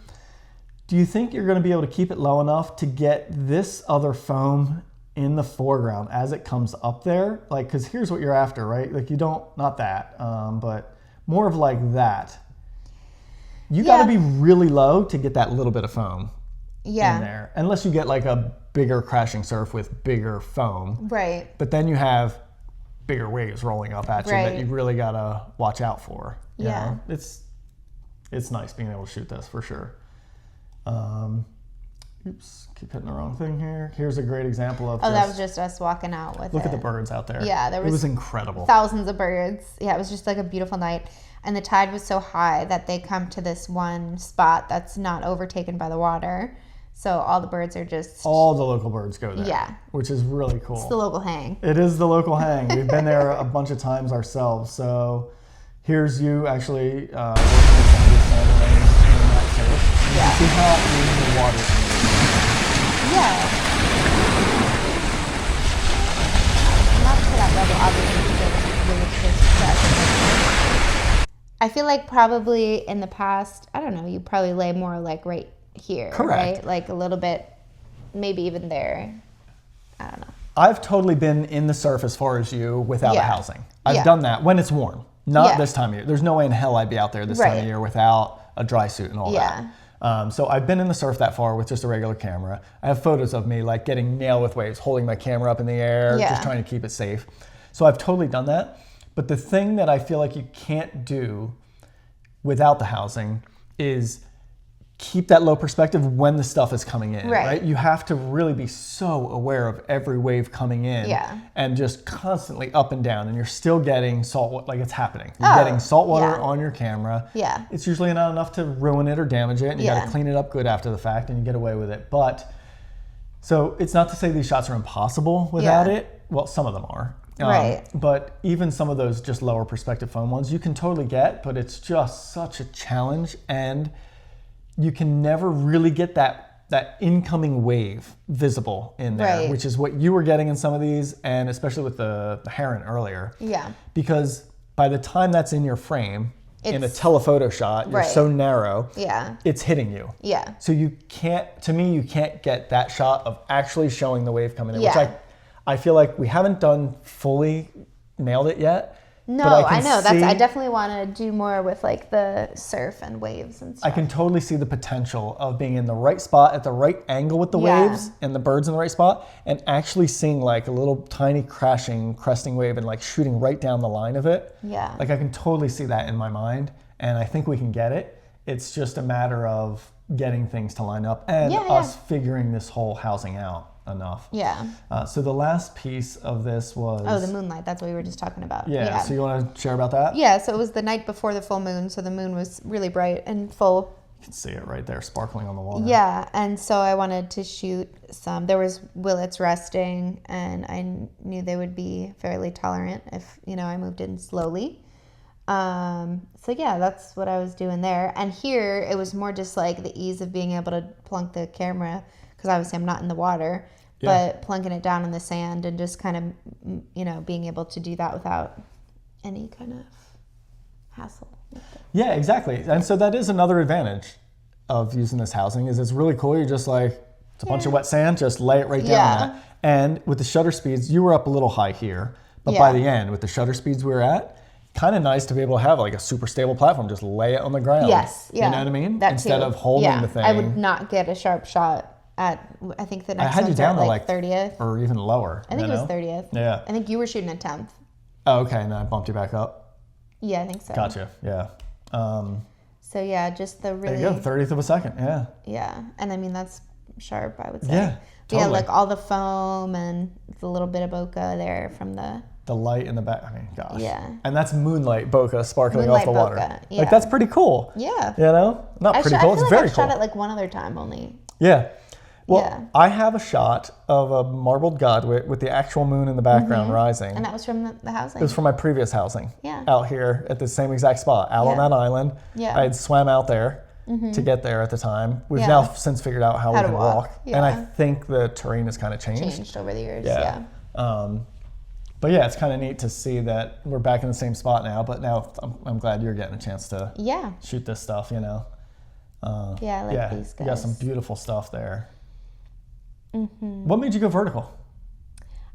[SPEAKER 2] do you think you're going to be able to keep it low enough to get this other foam in the foreground as it comes up there? Like, because here's what you're after, right? Like you don't, not that, but more of like that. You got to be really low to get that little bit of foam in
[SPEAKER 1] Yeah.
[SPEAKER 2] there. Unless you get like a bigger crashing surf with bigger foam.
[SPEAKER 1] Right.
[SPEAKER 2] But then you have bigger waves rolling up at you that
[SPEAKER 1] Right.
[SPEAKER 2] you really got to watch out for. You
[SPEAKER 1] Yeah.
[SPEAKER 2] know? It's nice being able to shoot this for sure. Oops, keep hitting the wrong thing here. Here's a great example of
[SPEAKER 1] That was just us walking out with
[SPEAKER 2] look
[SPEAKER 1] it.
[SPEAKER 2] at the birds out there.
[SPEAKER 1] Yeah,
[SPEAKER 2] it was incredible.
[SPEAKER 1] Thousands of birds. Yeah, it was just like a beautiful night. And the tide was so high that they come to this one spot that's not overtaken by the water. So all the birds are just...
[SPEAKER 2] All the local birds go there.
[SPEAKER 1] Yeah.
[SPEAKER 2] Which is really cool.
[SPEAKER 1] It's the local hang.
[SPEAKER 2] It is the local hang. We've been there a bunch of times ourselves. So here's you actually working with some of these sailboats in that surf. You can see how in the water is.
[SPEAKER 1] Yeah. Not to that level, obviously, because it's really close to. I feel like probably in the past, I don't know, you probably lay more like right here.
[SPEAKER 2] Correct.
[SPEAKER 1] Right? Like a little bit, maybe even there. I don't know.
[SPEAKER 2] I've totally been in the surf as far as you without a housing. I've done that when it's warm. Not this time of year. There's no way in hell I'd be out there this time of year without a dry suit and all that. So I've been in the surf that far with just a regular camera. I have photos of me like getting nailed with waves, holding my camera up in the air, just trying to keep it safe. So I've totally done that. But the thing that I feel like you can't do without the housing is keep that low perspective when the stuff is coming in, right? You have to really be so aware of every wave coming in and just constantly up and down, and you're still getting salt water, like it's happening. You're getting salt water on your camera. It's usually not enough to ruin it or damage it, and you got to clean it up good after the fact, and you get away with it. But, so it's not to say these shots are impossible without it. Well, some of them are. But even some of those just lower perspective foam ones, you can totally get, but it's just such a challenge, and you can never really get that incoming wave visible in there, which is what you were getting in some of these, and especially with the heron earlier. Because by the time that's in your frame, in a telephoto shot, you're so narrow, it's hitting you. So you can't, to me, you can't get that shot of actually showing the wave coming in, which I feel like we haven't done fully nailed it yet.
[SPEAKER 1] No, I know. I definitely want to do more with like the surf and waves and stuff.
[SPEAKER 2] I can totally see the potential of being in the right spot at the right angle with the waves and the birds in the right spot, and actually seeing like a little tiny cresting wave and like shooting right down the line of it. Like I can totally see that in my mind, and I think we can get it. It's just a matter of getting things to line up and us figuring this whole housing out enough. So the last piece of this was...
[SPEAKER 1] the moonlight. That's what we were just talking about.
[SPEAKER 2] So you want to share about that?
[SPEAKER 1] So it was the night before the full moon, so the moon was really bright and full.
[SPEAKER 2] You can see it right there sparkling on the water.
[SPEAKER 1] And so I wanted to shoot some. There was willets resting, and I knew they would be fairly tolerant if, I moved in slowly. That's what I was doing there. And here, it was more just like the ease of being able to plunk the camera, because obviously I'm not in the water, but plunking it down in the sand and just kind of, being able to do that without any kind of hassle.
[SPEAKER 2] Yeah, exactly. And so that is another advantage of using this housing, is it's really cool. You're just like, it's a bunch of wet sand, just lay it right down on it. And with the shutter speeds, you were up a little high here, but by the end, with the shutter speeds we were at, kind of nice to be able to have like a super stable platform, just lay it on the ground. You know what I mean? Instead of holding the thing.
[SPEAKER 1] I would not get a sharp shot at, I think the next one's at like 30th.
[SPEAKER 2] Or even lower.
[SPEAKER 1] I think it was 30th.
[SPEAKER 2] Yeah.
[SPEAKER 1] I think you were shooting at 10th.
[SPEAKER 2] Oh, okay. And then I bumped you back up?
[SPEAKER 1] Yeah, I think so.
[SPEAKER 2] Gotcha. Yeah.
[SPEAKER 1] So just the really...
[SPEAKER 2] There you go, 30th of a second. Yeah.
[SPEAKER 1] Yeah. And I mean, that's sharp, I would say.
[SPEAKER 2] Yeah, totally.
[SPEAKER 1] Like all the foam and the little bit of bokeh there from the
[SPEAKER 2] light in the back. I mean, gosh.
[SPEAKER 1] Yeah.
[SPEAKER 2] And that's moonlight bokeh sparkling off the water.
[SPEAKER 1] Yeah.
[SPEAKER 2] Like, that's pretty cool.
[SPEAKER 1] Yeah.
[SPEAKER 2] Not pretty cool. It's very cool.
[SPEAKER 1] I shot it like one other time only.
[SPEAKER 2] Yeah. Well, I have a shot of a marbled godwit with the actual moon in the background rising.
[SPEAKER 1] And that was from the housing?
[SPEAKER 2] It was from my previous housing.
[SPEAKER 1] Yeah.
[SPEAKER 2] Out here at the same exact spot, out on that island. Yeah. I had swam out there to get there at the time. We've now since figured out how we can walk. Yeah. And I think the terrain has kind of changed.
[SPEAKER 1] Over the years,
[SPEAKER 2] But yeah, it's kind of neat to see that we're back in the same spot now. But now I'm glad you're getting a chance to shoot this stuff,
[SPEAKER 1] I like these guys.
[SPEAKER 2] You got some beautiful stuff there. What made you go vertical?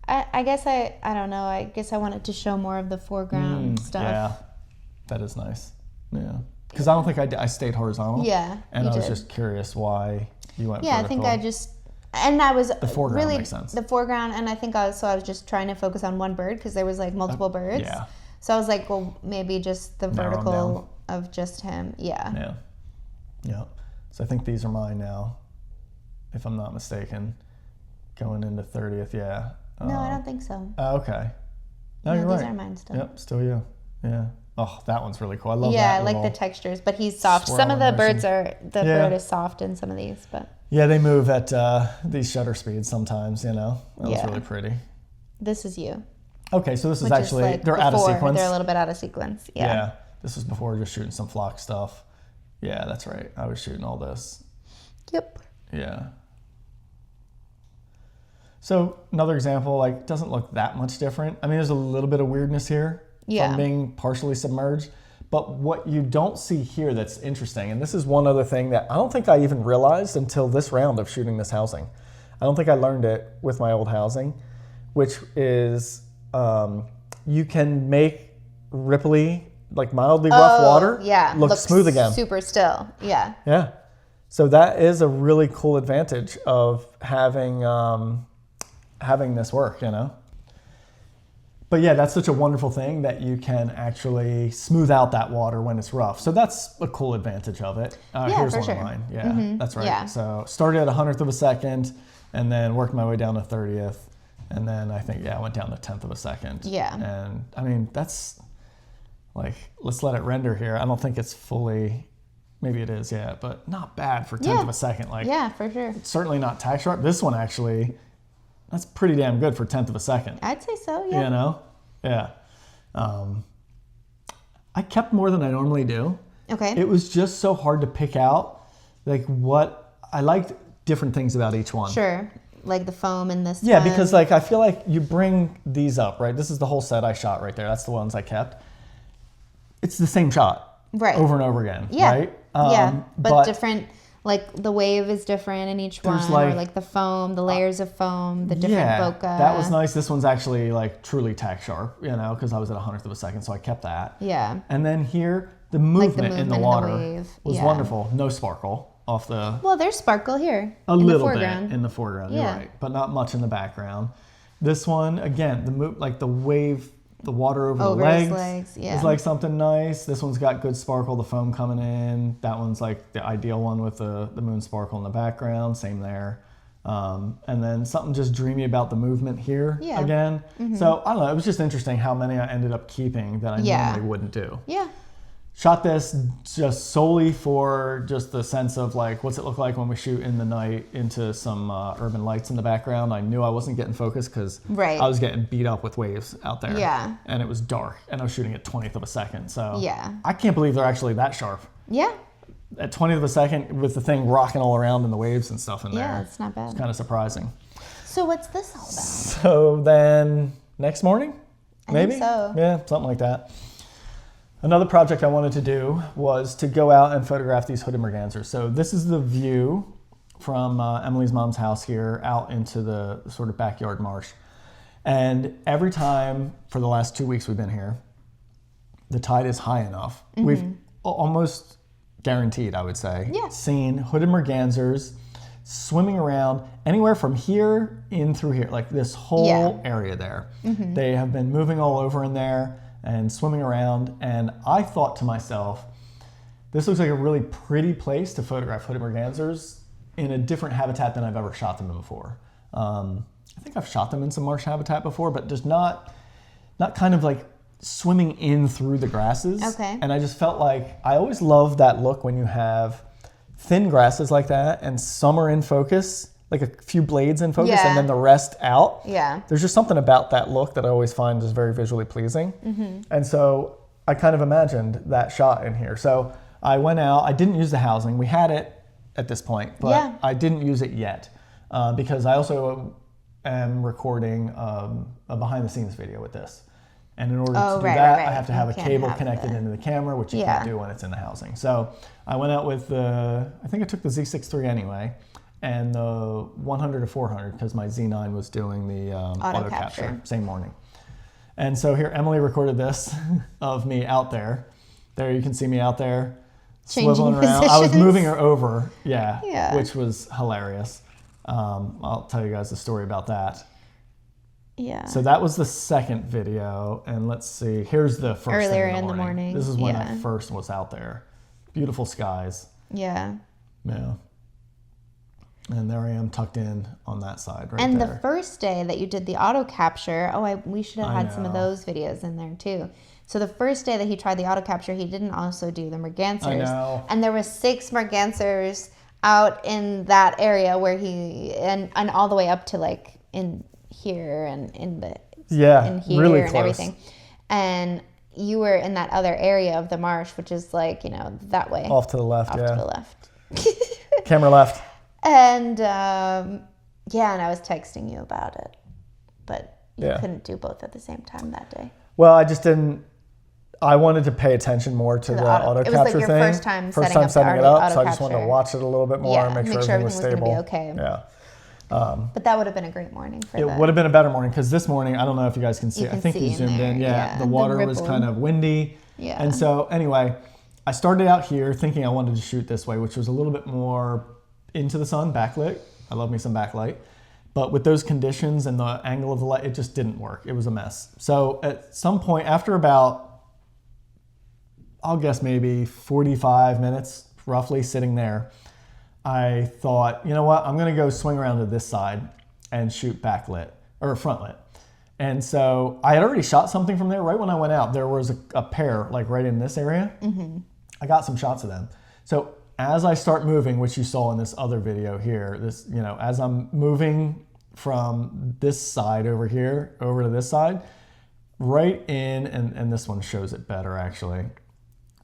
[SPEAKER 1] I guess I don't know. I guess I wanted to show more of the foreground stuff.
[SPEAKER 2] Yeah, that is nice. Yeah. Because I don't think I stayed horizontal.
[SPEAKER 1] Yeah,
[SPEAKER 2] and
[SPEAKER 1] you
[SPEAKER 2] I was
[SPEAKER 1] did.
[SPEAKER 2] just curious why you went
[SPEAKER 1] Yeah,
[SPEAKER 2] vertical.
[SPEAKER 1] I think I just, and I was
[SPEAKER 2] The foreground
[SPEAKER 1] really
[SPEAKER 2] makes sense.
[SPEAKER 1] the foreground, and I think I was just trying to focus on one bird because there was like multiple birds.
[SPEAKER 2] Yeah.
[SPEAKER 1] So I was like, well, maybe just the
[SPEAKER 2] Narrow 'em
[SPEAKER 1] vertical of just him. Yeah.
[SPEAKER 2] Yeah. Yeah. So I think these are mine now, if I'm not mistaken. Going into 30th, yeah.
[SPEAKER 1] No, I don't think so.
[SPEAKER 2] Okay. No, you're
[SPEAKER 1] these
[SPEAKER 2] right.
[SPEAKER 1] are mine still.
[SPEAKER 2] Yep, still you. Yeah. Oh, that one's really cool. I love that.
[SPEAKER 1] Yeah, I like the
[SPEAKER 2] little
[SPEAKER 1] textures, but he's soft. Some of the
[SPEAKER 2] swirling
[SPEAKER 1] birds
[SPEAKER 2] motion.
[SPEAKER 1] bird is soft in some of these, but
[SPEAKER 2] Yeah, they move at these shutter speeds sometimes, you know. That was
[SPEAKER 1] Yeah.
[SPEAKER 2] really pretty.
[SPEAKER 1] this is you.
[SPEAKER 2] Okay, so this is
[SPEAKER 1] Which
[SPEAKER 2] actually,
[SPEAKER 1] is like
[SPEAKER 2] they're out of
[SPEAKER 1] before,
[SPEAKER 2] sequence.
[SPEAKER 1] They're a little bit out of sequence. Yeah.
[SPEAKER 2] This was before just shooting some flock stuff. Yeah, that's right. I was shooting all this.
[SPEAKER 1] Yep.
[SPEAKER 2] Yeah. So another example, like, doesn't look that much different. I mean, there's a little bit of weirdness here
[SPEAKER 1] Yeah.
[SPEAKER 2] from being partially submerged. But what you don't see here that's interesting, and this is one other thing that I don't think I even realized until this round of shooting this housing. I don't think I learned it with my old housing, which is you can make ripply, like mildly rough water look
[SPEAKER 1] looks
[SPEAKER 2] smooth again.
[SPEAKER 1] Super still. Yeah.
[SPEAKER 2] Yeah. So that is a really cool advantage of having having this work, you know. But yeah, that's such a wonderful thing that you can actually smooth out that water when it's rough. So that's a cool advantage of it. Here's
[SPEAKER 1] for
[SPEAKER 2] one
[SPEAKER 1] sure.
[SPEAKER 2] of mine. Yeah, that's right.
[SPEAKER 1] Yeah.
[SPEAKER 2] So started at 100th of a second and then worked my way down to 30th. And then I think, I went down to 10th of a second.
[SPEAKER 1] Yeah.
[SPEAKER 2] And I mean, that's like, let's let it render here. I don't think it's fully, maybe it is, yeah, but not bad for 10th of a second. Like,
[SPEAKER 1] Yeah, for sure.
[SPEAKER 2] certainly not tack sharp. This one actually, that's pretty damn good for 10th of a second.
[SPEAKER 1] I'd say so, yeah.
[SPEAKER 2] You know? Yeah. I kept more than I normally do.
[SPEAKER 1] Okay.
[SPEAKER 2] It was just so hard to pick out, like, what I liked different things about each one.
[SPEAKER 1] Sure. Like the foam in this
[SPEAKER 2] Yeah,
[SPEAKER 1] one.
[SPEAKER 2] because like I feel like you bring these up, right? This is the whole set I shot right there. That's the ones I kept. It's the same shot,
[SPEAKER 1] Right.
[SPEAKER 2] over and over again,
[SPEAKER 1] Yeah.
[SPEAKER 2] right?
[SPEAKER 1] Yeah, but different, like the wave is different in each one,
[SPEAKER 2] There's
[SPEAKER 1] or
[SPEAKER 2] like-
[SPEAKER 1] like the foam, the layers of foam, the different bokeh.
[SPEAKER 2] That was nice. This one's actually like truly tack sharp, you know, because I was at 100th of a second, so I kept that.
[SPEAKER 1] Yeah.
[SPEAKER 2] And then here, the movement, in the
[SPEAKER 1] movement in the
[SPEAKER 2] water
[SPEAKER 1] wave,
[SPEAKER 2] was
[SPEAKER 1] yeah.
[SPEAKER 2] wonderful. No sparkle off the.
[SPEAKER 1] Well, there's sparkle here.
[SPEAKER 2] A
[SPEAKER 1] in the
[SPEAKER 2] little
[SPEAKER 1] foreground.
[SPEAKER 2] bit in the foreground,
[SPEAKER 1] Yeah.
[SPEAKER 2] you're right, but not much in the background. This one, again, like the wave, the water over
[SPEAKER 1] Over
[SPEAKER 2] the
[SPEAKER 1] his
[SPEAKER 2] legs,
[SPEAKER 1] legs, yeah.
[SPEAKER 2] is like something nice. This one's got good sparkle, the foam coming in. That one's like the ideal one with the moon sparkle in the background, same there. And then something just dreamy about the movement here
[SPEAKER 1] Yeah.
[SPEAKER 2] again. So I don't know, it was just interesting how many I ended up keeping that I
[SPEAKER 1] Yeah.
[SPEAKER 2] normally wouldn't do.
[SPEAKER 1] Yeah.
[SPEAKER 2] Shot this just solely for just the sense of like, what's it look like when we shoot in the night into some urban lights in the background. I knew I wasn't getting focused because
[SPEAKER 1] Right.
[SPEAKER 2] I was getting beat up with waves out there.
[SPEAKER 1] Yeah.
[SPEAKER 2] And it was dark and I was shooting at 20th of a second. So
[SPEAKER 1] Yeah.
[SPEAKER 2] I can't believe they're actually that sharp.
[SPEAKER 1] Yeah.
[SPEAKER 2] At 20th of a second with the thing rocking all around and the waves and stuff in there.
[SPEAKER 1] Yeah, it's not bad.
[SPEAKER 2] It's kind of surprising.
[SPEAKER 1] So what's this all about?
[SPEAKER 2] So then next morning, maybe?
[SPEAKER 1] think so.
[SPEAKER 2] Yeah, something like that. Another project I wanted to do was to go out and photograph these hooded mergansers. So this is the view from Emilie's mom's house here out into the sort of backyard marsh. And every time for the last 2 weeks we've been here, the tide is high enough. We've almost guaranteed, I would say,
[SPEAKER 1] Yeah.
[SPEAKER 2] seen hooded mergansers swimming around anywhere from here in through here, like this whole
[SPEAKER 1] Yeah.
[SPEAKER 2] area there. They have been moving all over in there and swimming around. And I thought to myself, this looks like a really pretty place to photograph hooded mergansers in a different habitat than I've ever shot them in before. I think I've shot them in some marsh habitat before, but just not kind of like swimming in through the grasses.
[SPEAKER 1] Okay.
[SPEAKER 2] And I just felt like I always love that look when you have thin grasses like that and some are in focus, like a few blades in focus
[SPEAKER 1] Yeah.
[SPEAKER 2] and then the rest out.
[SPEAKER 1] Yeah.
[SPEAKER 2] There's just something about that look that I always find is very visually pleasing. And so I kind of imagined that shot in here. So I went out, I didn't use the housing. We had it at this point, but
[SPEAKER 1] Yeah.
[SPEAKER 2] I didn't use it yet because I also am recording a behind the scenes video with this. And in order to do
[SPEAKER 1] right,
[SPEAKER 2] that,
[SPEAKER 1] right.
[SPEAKER 2] I have to
[SPEAKER 1] You
[SPEAKER 2] have a
[SPEAKER 1] can't
[SPEAKER 2] cable
[SPEAKER 1] have
[SPEAKER 2] connected
[SPEAKER 1] the-
[SPEAKER 2] into the camera, which you
[SPEAKER 1] Yeah.
[SPEAKER 2] can't do when it's in the housing. So I went out with I think I took the Z6 III anyway, and the 100 to 400 because my Z9 was doing the auto capture
[SPEAKER 1] capture.
[SPEAKER 2] same morning. And so here, Emilie recorded this of me out there. There you can see me out there.
[SPEAKER 1] Changing
[SPEAKER 2] swiveling around. I was
[SPEAKER 1] positions.
[SPEAKER 2] moving her over,
[SPEAKER 1] Yeah.
[SPEAKER 2] which was hilarious. I'll tell you guys the story about that.
[SPEAKER 1] Yeah.
[SPEAKER 2] So that was the second video, and let's see. Here's the first
[SPEAKER 1] Earlier
[SPEAKER 2] thing
[SPEAKER 1] in the morning.
[SPEAKER 2] This is when I
[SPEAKER 1] Yeah.
[SPEAKER 2] first was out there. Beautiful skies.
[SPEAKER 1] Yeah.
[SPEAKER 2] Yeah. And there I am tucked in on that side right
[SPEAKER 1] And
[SPEAKER 2] there.
[SPEAKER 1] the first day that you did the auto capture, we should have
[SPEAKER 2] I
[SPEAKER 1] had some of
[SPEAKER 2] know.
[SPEAKER 1] those videos in there too. So the first day that he tried the auto capture, he didn't also do the mergansers.
[SPEAKER 2] I know.
[SPEAKER 1] And there were 6 mergansers out in that area where and all the way up to like in here and in here
[SPEAKER 2] really
[SPEAKER 1] and
[SPEAKER 2] close.
[SPEAKER 1] everything. And you were in that other area of the marsh, which is like, that way.
[SPEAKER 2] Off to the left,
[SPEAKER 1] Off
[SPEAKER 2] yeah.
[SPEAKER 1] to the left.
[SPEAKER 2] Camera left.
[SPEAKER 1] And and I was texting you about it, but you couldn't do both at the same time that day.
[SPEAKER 2] Well, I just didn't. I wanted to pay attention more to the auto
[SPEAKER 1] it was
[SPEAKER 2] capture
[SPEAKER 1] like your
[SPEAKER 2] thing.
[SPEAKER 1] first time setting up the
[SPEAKER 2] it up,
[SPEAKER 1] auto
[SPEAKER 2] so I just wanted to
[SPEAKER 1] capture.
[SPEAKER 2] watch it a little bit more
[SPEAKER 1] Yeah,
[SPEAKER 2] and make sure
[SPEAKER 1] make sure
[SPEAKER 2] everything was
[SPEAKER 1] everything
[SPEAKER 2] stable.
[SPEAKER 1] was gonna be okay.
[SPEAKER 2] Yeah.
[SPEAKER 1] But that would have been a great morning for
[SPEAKER 2] It
[SPEAKER 1] that.
[SPEAKER 2] would have been a better morning because this morning, I don't know if you guys can see.
[SPEAKER 1] You can
[SPEAKER 2] I think
[SPEAKER 1] see
[SPEAKER 2] you
[SPEAKER 1] in
[SPEAKER 2] zoomed
[SPEAKER 1] there,
[SPEAKER 2] in.
[SPEAKER 1] yeah,
[SPEAKER 2] The
[SPEAKER 1] the
[SPEAKER 2] water was
[SPEAKER 1] ripple.
[SPEAKER 2] kind of windy.
[SPEAKER 1] Yeah.
[SPEAKER 2] And so anyway, I started out here thinking I wanted to shoot this way, which was a little bit more into the sun, backlit. I love me some backlight. But with those conditions and the angle of the light, it just didn't work. It was a mess. So at some point, after about, I'll guess maybe 45 minutes, roughly sitting there, I thought, you know what? I'm going to go swing around to this side and shoot backlit or frontlit. And so I had already shot something from there. Right when I went out, there was a pair like right in this area. Mm-hmm. I got some shots of them. So as I start moving, which you saw in this other video here, as I'm moving from this side over here over to this side, right in, and this one shows it better actually,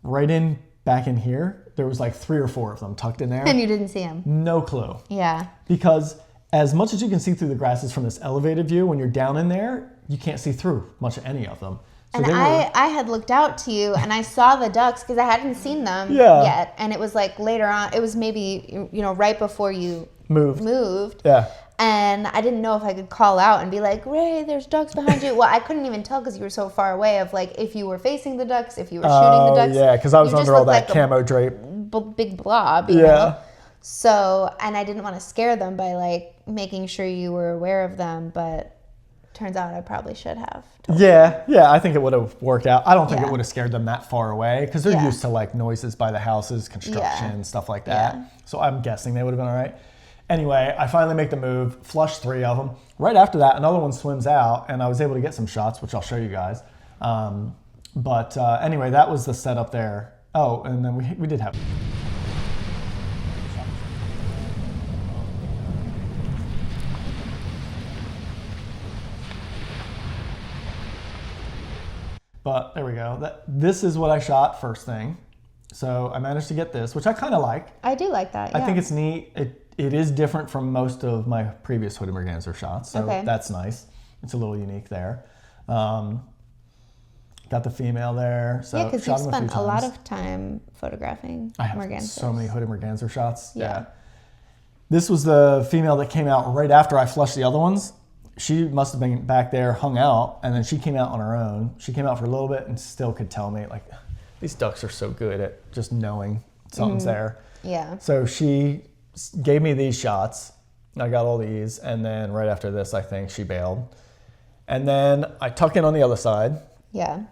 [SPEAKER 2] right in back in here, there was like 3 or 4 of them tucked in there.
[SPEAKER 1] And you didn't see him.
[SPEAKER 2] No clue.
[SPEAKER 1] Yeah.
[SPEAKER 2] Because as much as you can see through the grasses from this elevated view, when you're down in there, you can't see through much of any of them. So
[SPEAKER 1] And I had looked out to you and I saw the ducks because I hadn't seen them yet. And it was like later on, it was maybe, right before you moved.
[SPEAKER 2] Yeah.
[SPEAKER 1] And I didn't know if I could call out and be like, Ray, there's ducks behind you. Well, I couldn't even tell because you were so far away of like if you were facing the ducks, if you were shooting the ducks.
[SPEAKER 2] Yeah, because I was
[SPEAKER 1] you just
[SPEAKER 2] under all
[SPEAKER 1] looked
[SPEAKER 2] that
[SPEAKER 1] like
[SPEAKER 2] camo drape.
[SPEAKER 1] Big blob, you know? So, and I didn't want to scare them by like making sure you were aware of them, but turns out I probably should have.
[SPEAKER 2] Yeah, I think it would have worked out. I don't think it
[SPEAKER 1] Yeah.
[SPEAKER 2] would have scared them that far away because they're
[SPEAKER 1] Yeah.
[SPEAKER 2] used to like noises by the houses, construction, stuff like that.
[SPEAKER 1] Yeah.
[SPEAKER 2] So I'm guessing they would have been all right. Anyway, I finally make the move, flush 3 of them. Right after that, another one swims out and I was able to get some shots, which I'll show you guys. But anyway, that was the setup there. Oh, and then we did have... But there we go. This is what I shot first thing. So I managed to get this, which I kind of like.
[SPEAKER 1] I do like that, yeah.
[SPEAKER 2] I think it's neat. It is different from most of my previous Hooded Merganser shots, so that's nice. It's a little unique there. Got the female there. So
[SPEAKER 1] yeah, because
[SPEAKER 2] shot
[SPEAKER 1] you've
[SPEAKER 2] them
[SPEAKER 1] spent
[SPEAKER 2] few
[SPEAKER 1] a lot
[SPEAKER 2] times.
[SPEAKER 1] of time photographing
[SPEAKER 2] I have
[SPEAKER 1] mergansers.
[SPEAKER 2] so many Hooded Merganser shots.
[SPEAKER 1] Yeah.
[SPEAKER 2] This was the female that came out right after I flushed the other ones. She must have been back there, hung out, and then she came out on her own. She came out for a little bit and still could tell me, like, these ducks are so good at just knowing something's there.
[SPEAKER 1] Yeah.
[SPEAKER 2] So she gave me these shots. I got all these, and then right after this, I think she bailed. And then I tuck in on the other side.
[SPEAKER 1] Yeah.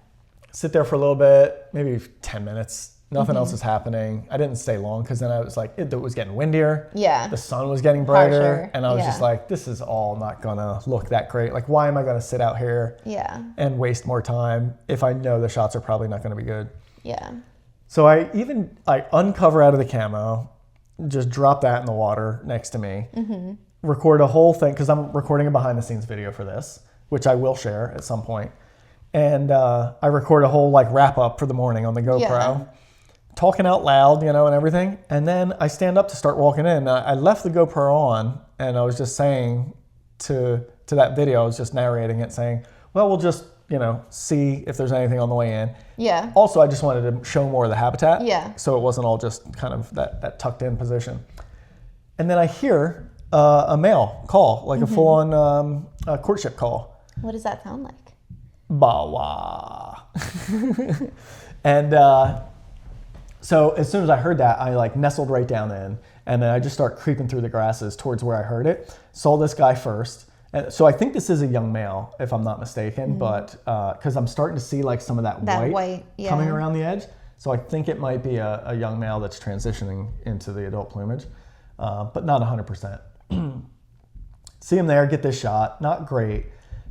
[SPEAKER 2] Sit there for a little bit, maybe 10 minutes. Nothing else is happening. I didn't stay long because then I was like, it was getting windier.
[SPEAKER 1] Yeah.
[SPEAKER 2] The sun was getting brighter.
[SPEAKER 1] Harsher.
[SPEAKER 2] And I was
[SPEAKER 1] Yeah.
[SPEAKER 2] just like, this is all not going to look that great. Like, why am I going to sit out here and waste more time if I know the shots are probably not going to be good?
[SPEAKER 1] Yeah.
[SPEAKER 2] So I uncover out of the camo, just drop that in the water next to me, record a whole thing because I'm recording a behind the scenes video for this, which I will share at some point. And I record a whole like wrap up for the morning on the GoPro.
[SPEAKER 1] Yeah.
[SPEAKER 2] Talking out loud, and everything. And then I stand up to start walking in. I left the GoPro on, and I was just saying to that video, I was just narrating it, saying, well, we'll just, see if there's anything on the way in.
[SPEAKER 1] Yeah.
[SPEAKER 2] Also, I just wanted to show more of the habitat.
[SPEAKER 1] Yeah.
[SPEAKER 2] So it wasn't all just kind of that tucked in position. And then I hear a male call, like a full-on courtship call.
[SPEAKER 1] What does that sound like?
[SPEAKER 2] Bawa. And So as soon as I heard that, I like nestled right down in, and then I just start creeping through the grasses towards where I heard it. Saw this guy first. And so I think this is a young male, if I'm not mistaken, but because I'm starting to see like some of that white coming around the edge. So I think it might be a young male that's transitioning into the adult plumage, but not 100%. See him there, get this shot, not great.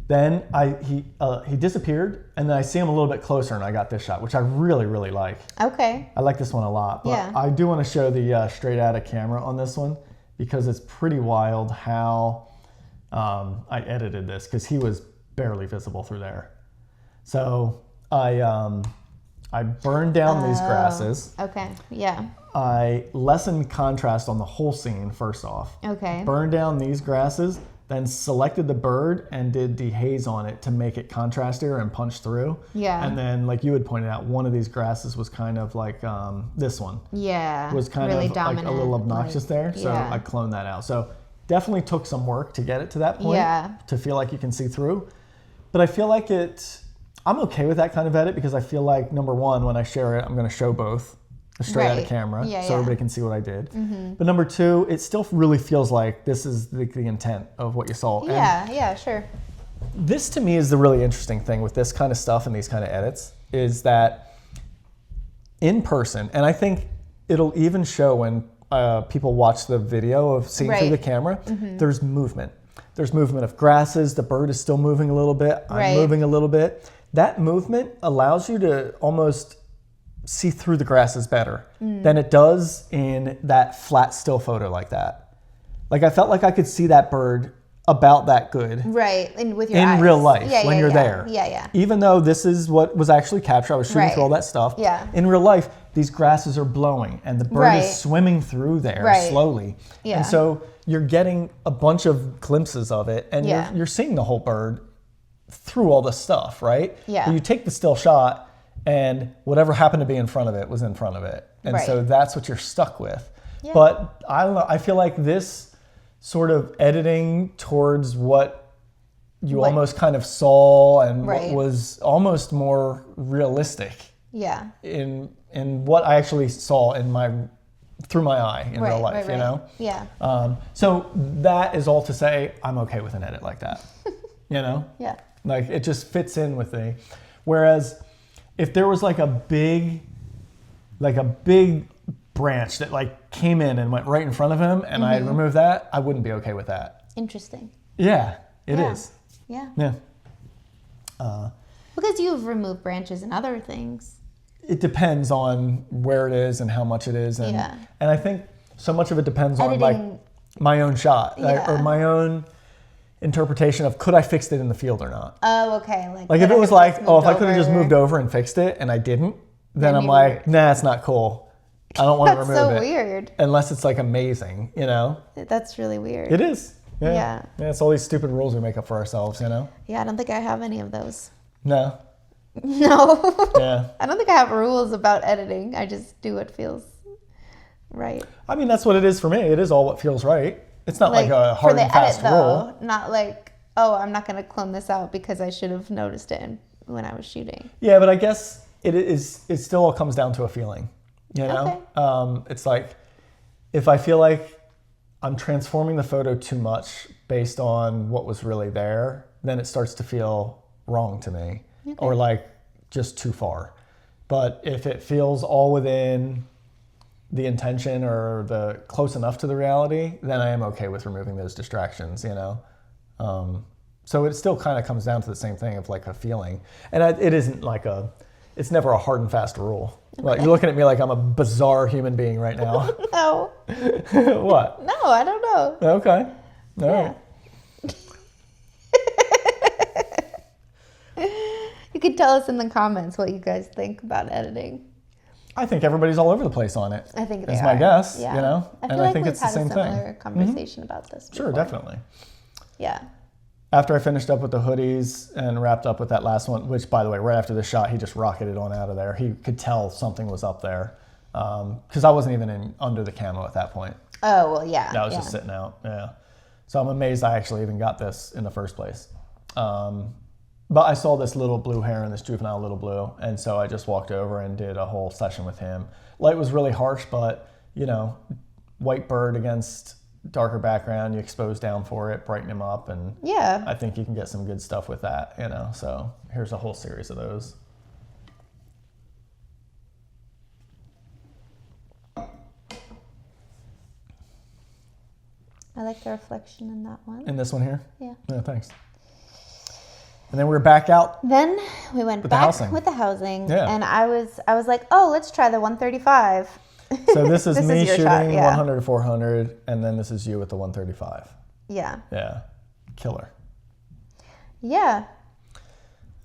[SPEAKER 2] Then he disappeared, and then I see him a little bit closer, and I got this shot, which I really, really like.
[SPEAKER 1] Okay.
[SPEAKER 2] I like this one a lot, but I do want to show the straight out of camera on this one because it's pretty wild how I edited this because he was barely visible through there. So I burned down these grasses.
[SPEAKER 1] Okay, yeah.
[SPEAKER 2] I lessened contrast on the whole scene first off.
[SPEAKER 1] Okay.
[SPEAKER 2] Burned down these grasses, then selected the bird and did dehaze on it to make it contrastier and punch through.
[SPEAKER 1] Yeah.
[SPEAKER 2] And then, like you had pointed out, one of these grasses was kind of like this one.
[SPEAKER 1] Yeah.
[SPEAKER 2] Was kind
[SPEAKER 1] really
[SPEAKER 2] of
[SPEAKER 1] dominant,
[SPEAKER 2] like a little obnoxious there. So I cloned that out. So definitely took some work to get it to that point.
[SPEAKER 1] Yeah.
[SPEAKER 2] To feel like you can see through. But I feel like I'm okay with that kind of edit because I feel like, number one, when I share it, I'm going to show both straight out of camera so everybody can see what I did. Mm-hmm. But number two, it still really feels like this is the intent of what you saw.
[SPEAKER 1] Yeah, sure.
[SPEAKER 2] This to me is the really interesting thing with this kind of stuff and these kind of edits is that in person, and I think it'll even show when people watch the video of seeing through the camera, there's movement. There's movement of grasses, the bird is still moving a little bit, I'm moving a little bit. That movement allows you to almost see through the grasses better than it does in that flat still photo like that. Like I felt like I could see that bird about that good.
[SPEAKER 1] Right, and with your eyes.
[SPEAKER 2] In real life, when you're there.
[SPEAKER 1] Yeah.
[SPEAKER 2] Even though this is what was actually captured, I was shooting through all that stuff.
[SPEAKER 1] Yeah.
[SPEAKER 2] In real life, these grasses are blowing and the bird is swimming through there slowly. Yeah. And so you're getting a bunch of glimpses of it and you're seeing the whole bird through all the stuff, right?
[SPEAKER 1] Yeah.
[SPEAKER 2] But you take the still shot and whatever happened to be in front of it was in front of it. And so that's what you're stuck with. Yeah. But I don't know, I feel like this sort of editing towards what you almost kind of saw and what was almost more realistic. Yeah. In what I actually saw through my eye in real life, you know?
[SPEAKER 1] Yeah.
[SPEAKER 2] So that is all to say I'm okay with an edit like that. You know?
[SPEAKER 1] Yeah.
[SPEAKER 2] Like it just fits in with whereas if there was like a big branch that like came in and went right in front of him and I removed that, I wouldn't be okay with that.
[SPEAKER 1] Interesting.
[SPEAKER 2] Yeah, it is.
[SPEAKER 1] Yeah.
[SPEAKER 2] Yeah.
[SPEAKER 1] Because you've removed branches and other things.
[SPEAKER 2] It depends on where it is and how much it is. And I think so much of it depends on like my own shot or my own interpretation of could I fixed it in the field or not.
[SPEAKER 1] Oh, okay.
[SPEAKER 2] Like if it was like, if I could have just moved over and fixed it and I didn't, then I'm like, nah, it's not cool. I don't want to remove it.
[SPEAKER 1] That's so weird.
[SPEAKER 2] Unless it's like amazing, you know?
[SPEAKER 1] That's really weird.
[SPEAKER 2] It is. Yeah. It's all these stupid rules we make up for ourselves, you know?
[SPEAKER 1] Yeah, I don't think I have any of those.
[SPEAKER 2] No.
[SPEAKER 1] No.
[SPEAKER 2] Yeah.
[SPEAKER 1] I don't think I have rules about editing. I just do what feels right.
[SPEAKER 2] I mean, that's what it is for me. It is all what feels right. It's not like a hard and fast rule.
[SPEAKER 1] Not like, oh, I'm not going to clone this out because I should have noticed it when I was shooting.
[SPEAKER 2] Yeah, but I guess it still all comes down to a feeling, you know?
[SPEAKER 1] Okay.
[SPEAKER 2] It's like, if I feel like I'm transforming the photo too much based on what was really there, then it starts to feel wrong to me or like just too far. But if it feels all within the intention or the close enough to the reality, then I am okay with removing those distractions, you know? So it still kind of comes down to the same thing of like a feeling. And it isn't like it's never a hard and fast rule. Okay. Like, you're looking at me like I'm a bizarre human being right now.
[SPEAKER 1] No.
[SPEAKER 2] What?
[SPEAKER 1] No, I don't know.
[SPEAKER 2] Okay. All right.
[SPEAKER 1] You could tell us in the comments what you guys think about editing.
[SPEAKER 2] I think everybody's all over the place on it.
[SPEAKER 1] I think they
[SPEAKER 2] is
[SPEAKER 1] are.
[SPEAKER 2] my guess,
[SPEAKER 1] Yeah.
[SPEAKER 2] you know?
[SPEAKER 1] I think it's the same thing. We've had a similar conversation about this before.
[SPEAKER 2] Sure, definitely.
[SPEAKER 1] Yeah.
[SPEAKER 2] After I finished up with the hoodies and wrapped up with that last one, which, by the way, right after the shot, he just rocketed on out of there. He could tell something was up there because I wasn't even under the camo at that point.
[SPEAKER 1] Oh, well, yeah.
[SPEAKER 2] I was just sitting out, So I'm amazed I actually even got this in the first place. But But I saw this little blue heron, this juvenile little blue, and so I just walked over and did a whole session with him. Light was really harsh, but white bird against darker background, you expose down for it, brighten him up, and I think you can get some good stuff with that, So here's a whole series of those.
[SPEAKER 1] I like the reflection in that one.
[SPEAKER 2] In this one here?
[SPEAKER 1] Yeah.
[SPEAKER 2] Yeah, thanks. And then we're back out.
[SPEAKER 1] Then we went back with the housing. Yeah. And I was like, oh, let's try the 135.
[SPEAKER 2] So this is me shooting 100 to 400, and then this is you with the 135.
[SPEAKER 1] Yeah.
[SPEAKER 2] Yeah. Killer.
[SPEAKER 1] Yeah.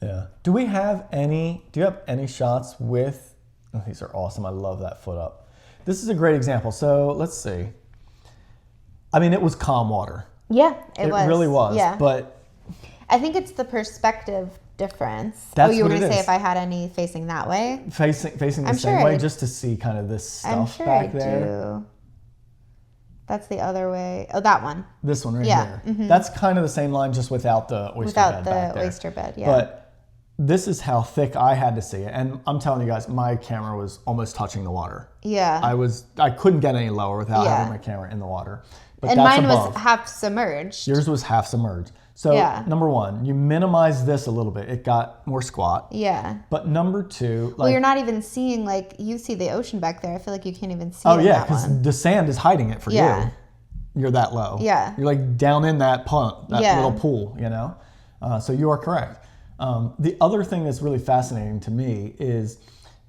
[SPEAKER 2] Yeah. Do you have any shots with, these are awesome. I love that foot up. This is a great example. So let's see. I mean, it was calm water.
[SPEAKER 1] Yeah, it was.
[SPEAKER 2] It really was.
[SPEAKER 1] Yeah.
[SPEAKER 2] But
[SPEAKER 1] I think it's the perspective difference.
[SPEAKER 2] That's
[SPEAKER 1] you were
[SPEAKER 2] going
[SPEAKER 1] to say if I had any facing that way?
[SPEAKER 2] Facing the same way, just to see kind of this stuff back there. Do.
[SPEAKER 1] That's the other way. Oh, that one.
[SPEAKER 2] This one right here. Mm-hmm. That's kind of the same line, just without the oyster bed back there.
[SPEAKER 1] Without the oyster bed, yeah.
[SPEAKER 2] But this is how thick I had to see it. And I'm telling you guys, my camera was almost touching the water.
[SPEAKER 1] Yeah.
[SPEAKER 2] I couldn't get any lower without having my camera in the water. But
[SPEAKER 1] and mine was half submerged.
[SPEAKER 2] Yours was half submerged. So number one, you minimize this a little bit. It got more squat.
[SPEAKER 1] Yeah.
[SPEAKER 2] But number two,
[SPEAKER 1] well, you're not even seeing, you see the ocean back there. I feel like you can't even see it.
[SPEAKER 2] Oh yeah, because the sand is hiding it for you. You're that low.
[SPEAKER 1] Yeah.
[SPEAKER 2] You're down in that pond, that little pool, So you are correct. The other thing that's really fascinating to me is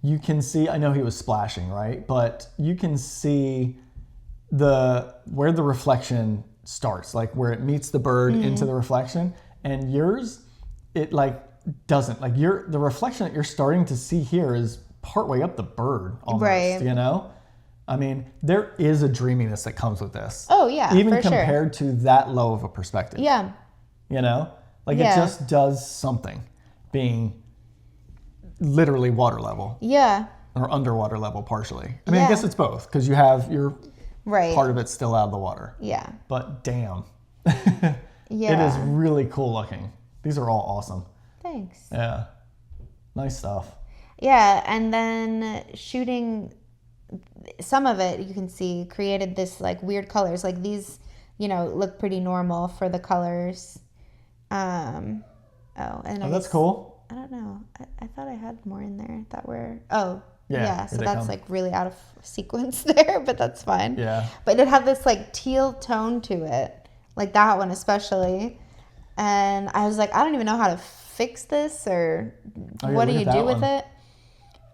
[SPEAKER 2] you can see, I know he was splashing, right? But you can see where the reflection starts, where it meets the bird into the reflection, and yours, it doesn't. The reflection that you're starting to see here is partway up the bird almost,
[SPEAKER 1] right.
[SPEAKER 2] I mean, there is a dreaminess that comes with this.
[SPEAKER 1] Oh yeah,
[SPEAKER 2] even compared to that low of a perspective.
[SPEAKER 1] Yeah.
[SPEAKER 2] It just does something being literally water level.
[SPEAKER 1] Yeah.
[SPEAKER 2] Or underwater level partially. I mean, I guess it's both, because you have your part of it still out of the water.
[SPEAKER 1] Yeah.
[SPEAKER 2] But damn. It is really cool looking. These are all awesome.
[SPEAKER 1] Thanks.
[SPEAKER 2] Yeah. Nice stuff.
[SPEAKER 1] Yeah, and then shooting some of it, you can see, created this weird colors. These, look pretty normal for the colors.
[SPEAKER 2] That's cool.
[SPEAKER 1] I don't know. I thought I had more in there that were. Oh, yeah. So that's really out of sequence there, but that's fine.
[SPEAKER 2] Yeah.
[SPEAKER 1] But it had this teal tone to it, that one especially. And I was like, I don't even know how to fix this, or what do you do with it?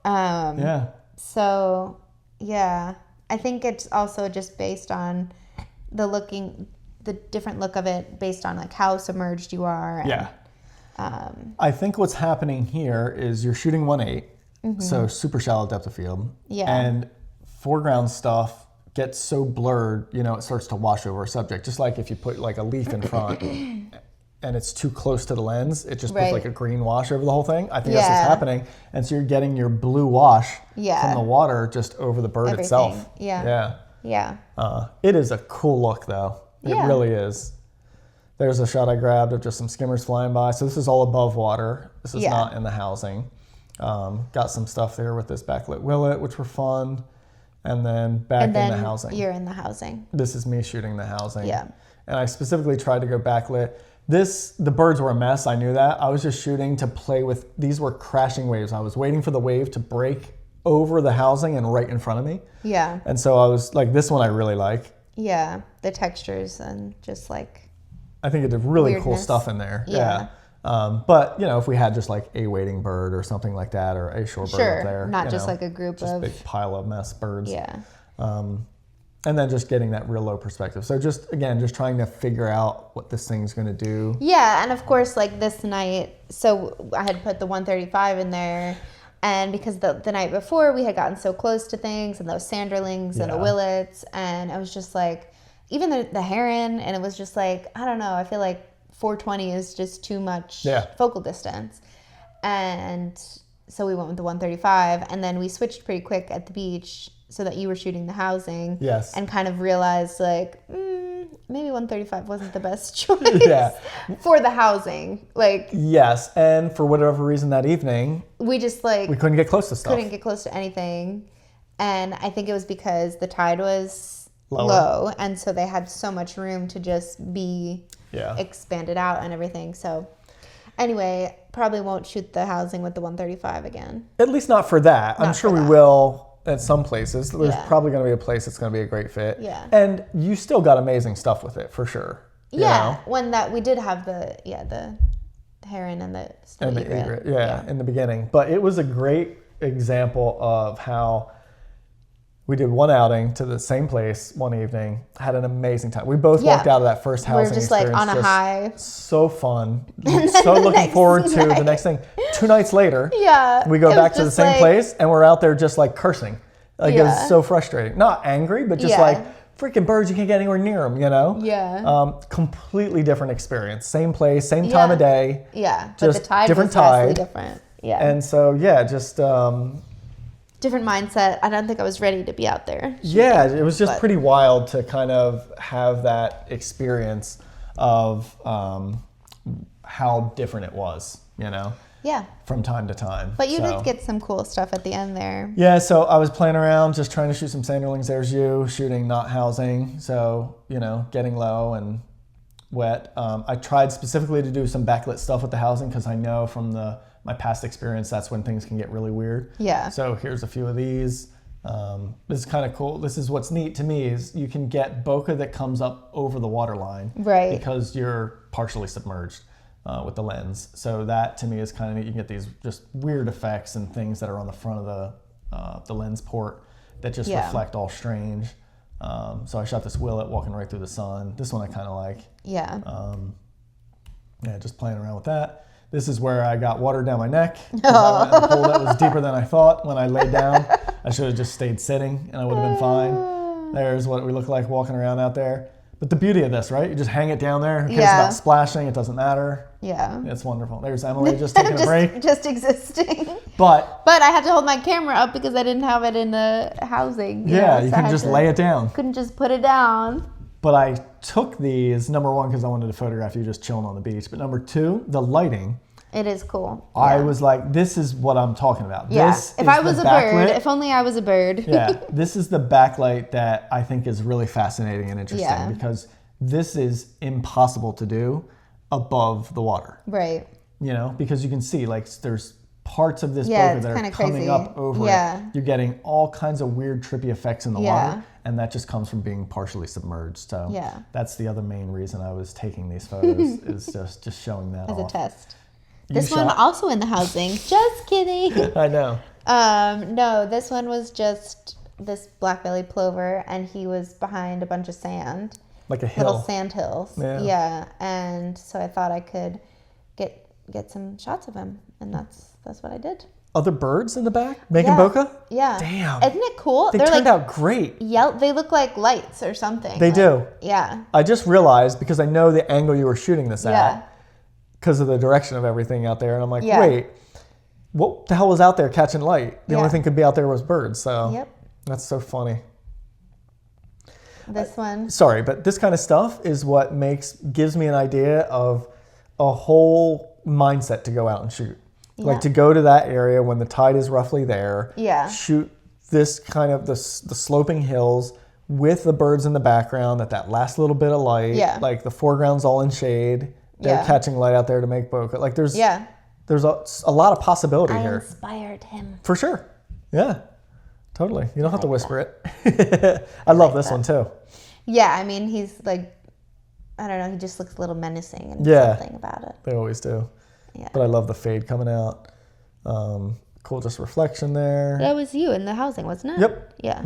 [SPEAKER 2] Yeah.
[SPEAKER 1] So yeah, I think it's also just based on the different look of it, based on how submerged you are. And,
[SPEAKER 2] I think what's happening here is you're shooting 1.8, so super shallow depth of field.
[SPEAKER 1] Yeah.
[SPEAKER 2] And foreground stuff gets so blurred, it starts to wash over a subject. Just like if you put a leaf in front and it's too close to the lens, it just puts a green wash over the whole thing. I think that's what's happening. And so you're getting your blue wash from the water just over the bird itself.
[SPEAKER 1] Yeah.
[SPEAKER 2] It is a cool look though. It really is. There's a shot I grabbed of just some skimmers flying by. So this is all above water. This is not in the housing. Got some stuff there with this backlit willet, which were fun. And then in the housing.
[SPEAKER 1] You're in the housing.
[SPEAKER 2] This is me shooting the housing.
[SPEAKER 1] Yeah.
[SPEAKER 2] And I specifically tried to go backlit. The birds were a mess. I knew that. I was just shooting to play with, these were crashing waves. I was waiting for the wave to break over the housing and right in front of me.
[SPEAKER 1] Yeah.
[SPEAKER 2] And so I was this one I really like.
[SPEAKER 1] Yeah. The textures and just
[SPEAKER 2] I think it did really
[SPEAKER 1] weirdness.
[SPEAKER 2] Cool stuff in there. Yeah. But if we had just a wading bird or something like that, or a shorebird up there.
[SPEAKER 1] Not just a group
[SPEAKER 2] just
[SPEAKER 1] of
[SPEAKER 2] big pile of mess birds.
[SPEAKER 1] Yeah.
[SPEAKER 2] And then just getting that real low perspective. So just trying to figure out what this thing's going to do.
[SPEAKER 1] Yeah, and of course, this night, so I had put the 135 in there, and because the night before we had gotten so close to things, and those sanderlings and the willets, and I was just even the heron, and it was just I don't know, I feel 420 is just too much focal distance. And so we went with the 135, and then we switched pretty quick at the beach so that you were shooting the housing.
[SPEAKER 2] Yes.
[SPEAKER 1] And kind of realized maybe 135 wasn't the best choice
[SPEAKER 2] Yeah.
[SPEAKER 1] for the housing. Like,
[SPEAKER 2] Yes, and for whatever reason that evening,
[SPEAKER 1] we just like
[SPEAKER 2] we couldn't get close to stuff.
[SPEAKER 1] couldn't get close to anything. And I think it was because the tide was
[SPEAKER 2] Lower.
[SPEAKER 1] low, and so they had so much room to just be
[SPEAKER 2] Yeah.
[SPEAKER 1] expanded out and everything. So anyway, probably won't shoot the housing with the 135 again.
[SPEAKER 2] At least not for that. I'm
[SPEAKER 1] Not
[SPEAKER 2] sure
[SPEAKER 1] for
[SPEAKER 2] we
[SPEAKER 1] that.
[SPEAKER 2] will at some places. There's
[SPEAKER 1] Yeah.
[SPEAKER 2] probably going to be a place that's going to be a great fit.
[SPEAKER 1] Yeah.
[SPEAKER 2] And you still got amazing stuff with it, for sure. you
[SPEAKER 1] Yeah,
[SPEAKER 2] know?
[SPEAKER 1] when that we did have the heron and the snow
[SPEAKER 2] And the
[SPEAKER 1] egret.
[SPEAKER 2] egret, yeah, in the beginning. But it was a great example of how we did one outing to the same place one evening, had an amazing time. We both
[SPEAKER 1] Yeah.
[SPEAKER 2] walked out of that first housing
[SPEAKER 1] We're just like
[SPEAKER 2] experience
[SPEAKER 1] on a high.
[SPEAKER 2] so fun, so looking
[SPEAKER 1] next
[SPEAKER 2] forward to the
[SPEAKER 1] night.
[SPEAKER 2] next thing. 2 nights later,
[SPEAKER 1] Yeah,
[SPEAKER 2] we go
[SPEAKER 1] it
[SPEAKER 2] back
[SPEAKER 1] was
[SPEAKER 2] to the
[SPEAKER 1] just
[SPEAKER 2] same
[SPEAKER 1] like-
[SPEAKER 2] place, and we're out there just like cursing. Like it
[SPEAKER 1] Yeah.
[SPEAKER 2] was so frustrating. Not angry, but just
[SPEAKER 1] Yeah.
[SPEAKER 2] like freaking birds, you can't get anywhere near them, you know?
[SPEAKER 1] Yeah.
[SPEAKER 2] Completely different experience. Same place, same time of day.
[SPEAKER 1] Yeah, but
[SPEAKER 2] just
[SPEAKER 1] the tide
[SPEAKER 2] different
[SPEAKER 1] was vastly
[SPEAKER 2] tide.
[SPEAKER 1] different. Yeah,
[SPEAKER 2] And so, yeah, just,
[SPEAKER 1] different mindset. I don't think I was ready to be out there.
[SPEAKER 2] yeah, it was just
[SPEAKER 1] but-
[SPEAKER 2] pretty wild to kind of have that experience of how different it was, you know,
[SPEAKER 1] Yeah,
[SPEAKER 2] from time to time.
[SPEAKER 1] but you
[SPEAKER 2] So-
[SPEAKER 1] did get some cool stuff at the end there.
[SPEAKER 2] Yeah, so I was playing around, just trying to shoot some sanderlings. There's you shooting, not housing. So, you know, getting low and wet. I tried specifically to do some backlit stuff with the housing because I know from my past experience that's when things can get really weird.
[SPEAKER 1] Yeah.
[SPEAKER 2] So here's a few of these. This is kind of cool. This is what's neat to me is you can get bokeh that comes up over the water line.
[SPEAKER 1] Right.
[SPEAKER 2] Because you're partially submerged with the lens. So that to me is kind of neat. You can get these just weird effects and things that are on the front of the lens port that just
[SPEAKER 1] Yeah.
[SPEAKER 2] reflect all strange. So I shot this willet walking right through the sun. This one I kind of like.
[SPEAKER 1] Yeah.
[SPEAKER 2] Yeah, just playing around with that. This is where I got water down my neck. 'Cause I went in a pool that was deeper than I thought when I laid down. I should have just stayed sitting and I would have been fine. There's what we look like walking around out there. But the beauty of this, right? You just hang it down there. Who cares
[SPEAKER 1] Yeah.
[SPEAKER 2] about splashing? It doesn't matter.
[SPEAKER 1] Yeah.
[SPEAKER 2] It's wonderful. There's Emily just taking a break.
[SPEAKER 1] Just existing.
[SPEAKER 2] But
[SPEAKER 1] But I had to hold my camera up because I didn't have it in the housing.
[SPEAKER 2] yeah,
[SPEAKER 1] know,
[SPEAKER 2] you
[SPEAKER 1] so I
[SPEAKER 2] can
[SPEAKER 1] had
[SPEAKER 2] just
[SPEAKER 1] to-
[SPEAKER 2] lay it down.
[SPEAKER 1] Couldn't just put it down.
[SPEAKER 2] But I took these, number one, because I wanted to photograph you just chilling on the beach. But number two, the lighting.
[SPEAKER 1] It is cool.
[SPEAKER 2] I
[SPEAKER 1] Yeah.
[SPEAKER 2] was like, this is what I'm talking about.
[SPEAKER 1] Yeah.
[SPEAKER 2] This
[SPEAKER 1] If
[SPEAKER 2] is
[SPEAKER 1] I
[SPEAKER 2] the
[SPEAKER 1] was a bird,
[SPEAKER 2] backlit-
[SPEAKER 1] if only I was a bird.
[SPEAKER 2] yeah, this is the backlight that I think is really fascinating and interesting
[SPEAKER 1] Yeah.
[SPEAKER 2] because this is impossible to do above the water.
[SPEAKER 1] Right.
[SPEAKER 2] You know, because you can see like there's parts of this
[SPEAKER 1] Yeah,
[SPEAKER 2] bokeh
[SPEAKER 1] it's
[SPEAKER 2] that are
[SPEAKER 1] kinda
[SPEAKER 2] coming
[SPEAKER 1] crazy.
[SPEAKER 2] up over
[SPEAKER 1] Yeah.
[SPEAKER 2] it. You're getting all kinds of weird, trippy effects in the
[SPEAKER 1] Yeah.
[SPEAKER 2] water, and that just comes from being partially submerged. So
[SPEAKER 1] Yeah.
[SPEAKER 2] that's the other main reason I was taking these photos is just showing that
[SPEAKER 1] As a
[SPEAKER 2] off.
[SPEAKER 1] test.
[SPEAKER 2] You
[SPEAKER 1] This one
[SPEAKER 2] shot?
[SPEAKER 1] also in the housing. Just kidding.
[SPEAKER 2] I know.
[SPEAKER 1] No, this one was just this black-bellied plover, and he was behind a bunch of sand,
[SPEAKER 2] Like a hill.
[SPEAKER 1] little sand hills.
[SPEAKER 2] Yeah.
[SPEAKER 1] And so I thought I could get some shots of him, and that's what I did.
[SPEAKER 2] Other birds in the back making
[SPEAKER 1] Yeah.
[SPEAKER 2] bokeh?
[SPEAKER 1] Yeah.
[SPEAKER 2] Damn.
[SPEAKER 1] Isn't it cool?
[SPEAKER 2] They
[SPEAKER 1] They're
[SPEAKER 2] turned
[SPEAKER 1] like
[SPEAKER 2] out great.
[SPEAKER 1] They look like lights or something.
[SPEAKER 2] They
[SPEAKER 1] Like,
[SPEAKER 2] do.
[SPEAKER 1] Yeah.
[SPEAKER 2] I just realized because I know the angle you were shooting this
[SPEAKER 1] Yeah.
[SPEAKER 2] at because of the direction of everything out there. And I'm like,
[SPEAKER 1] Yeah.
[SPEAKER 2] wait, what the hell was out there catching light? The only
[SPEAKER 1] Yeah.
[SPEAKER 2] thing could be out there was birds. So
[SPEAKER 1] Yep.
[SPEAKER 2] that's so funny.
[SPEAKER 1] This one.
[SPEAKER 2] Sorry, but this kind of stuff is what gives me an idea of a whole mindset to go out and shoot. Like
[SPEAKER 1] Yeah.
[SPEAKER 2] to go to that area when the tide is roughly there.
[SPEAKER 1] Yeah.
[SPEAKER 2] Shoot this kind of the sloping hills with the birds in the background at that last little bit of light.
[SPEAKER 1] Yeah.
[SPEAKER 2] Like the foreground's all in shade. They're
[SPEAKER 1] Yeah.
[SPEAKER 2] catching light out there to make bokeh. Like there's a lot of possibility
[SPEAKER 1] I
[SPEAKER 2] here.
[SPEAKER 1] inspired him.
[SPEAKER 2] For sure. Yeah. Totally. You don't have to whisper it. I love this one too.
[SPEAKER 1] Yeah, I mean, he's like, I don't know, he just looks a little menacing and
[SPEAKER 2] Yeah.
[SPEAKER 1] something about it.
[SPEAKER 2] They always do.
[SPEAKER 1] Yeah.
[SPEAKER 2] But I love the fade coming out. Cool, just reflection there.
[SPEAKER 1] That was you in the housing, wasn't it?
[SPEAKER 2] Yep.
[SPEAKER 1] Yeah.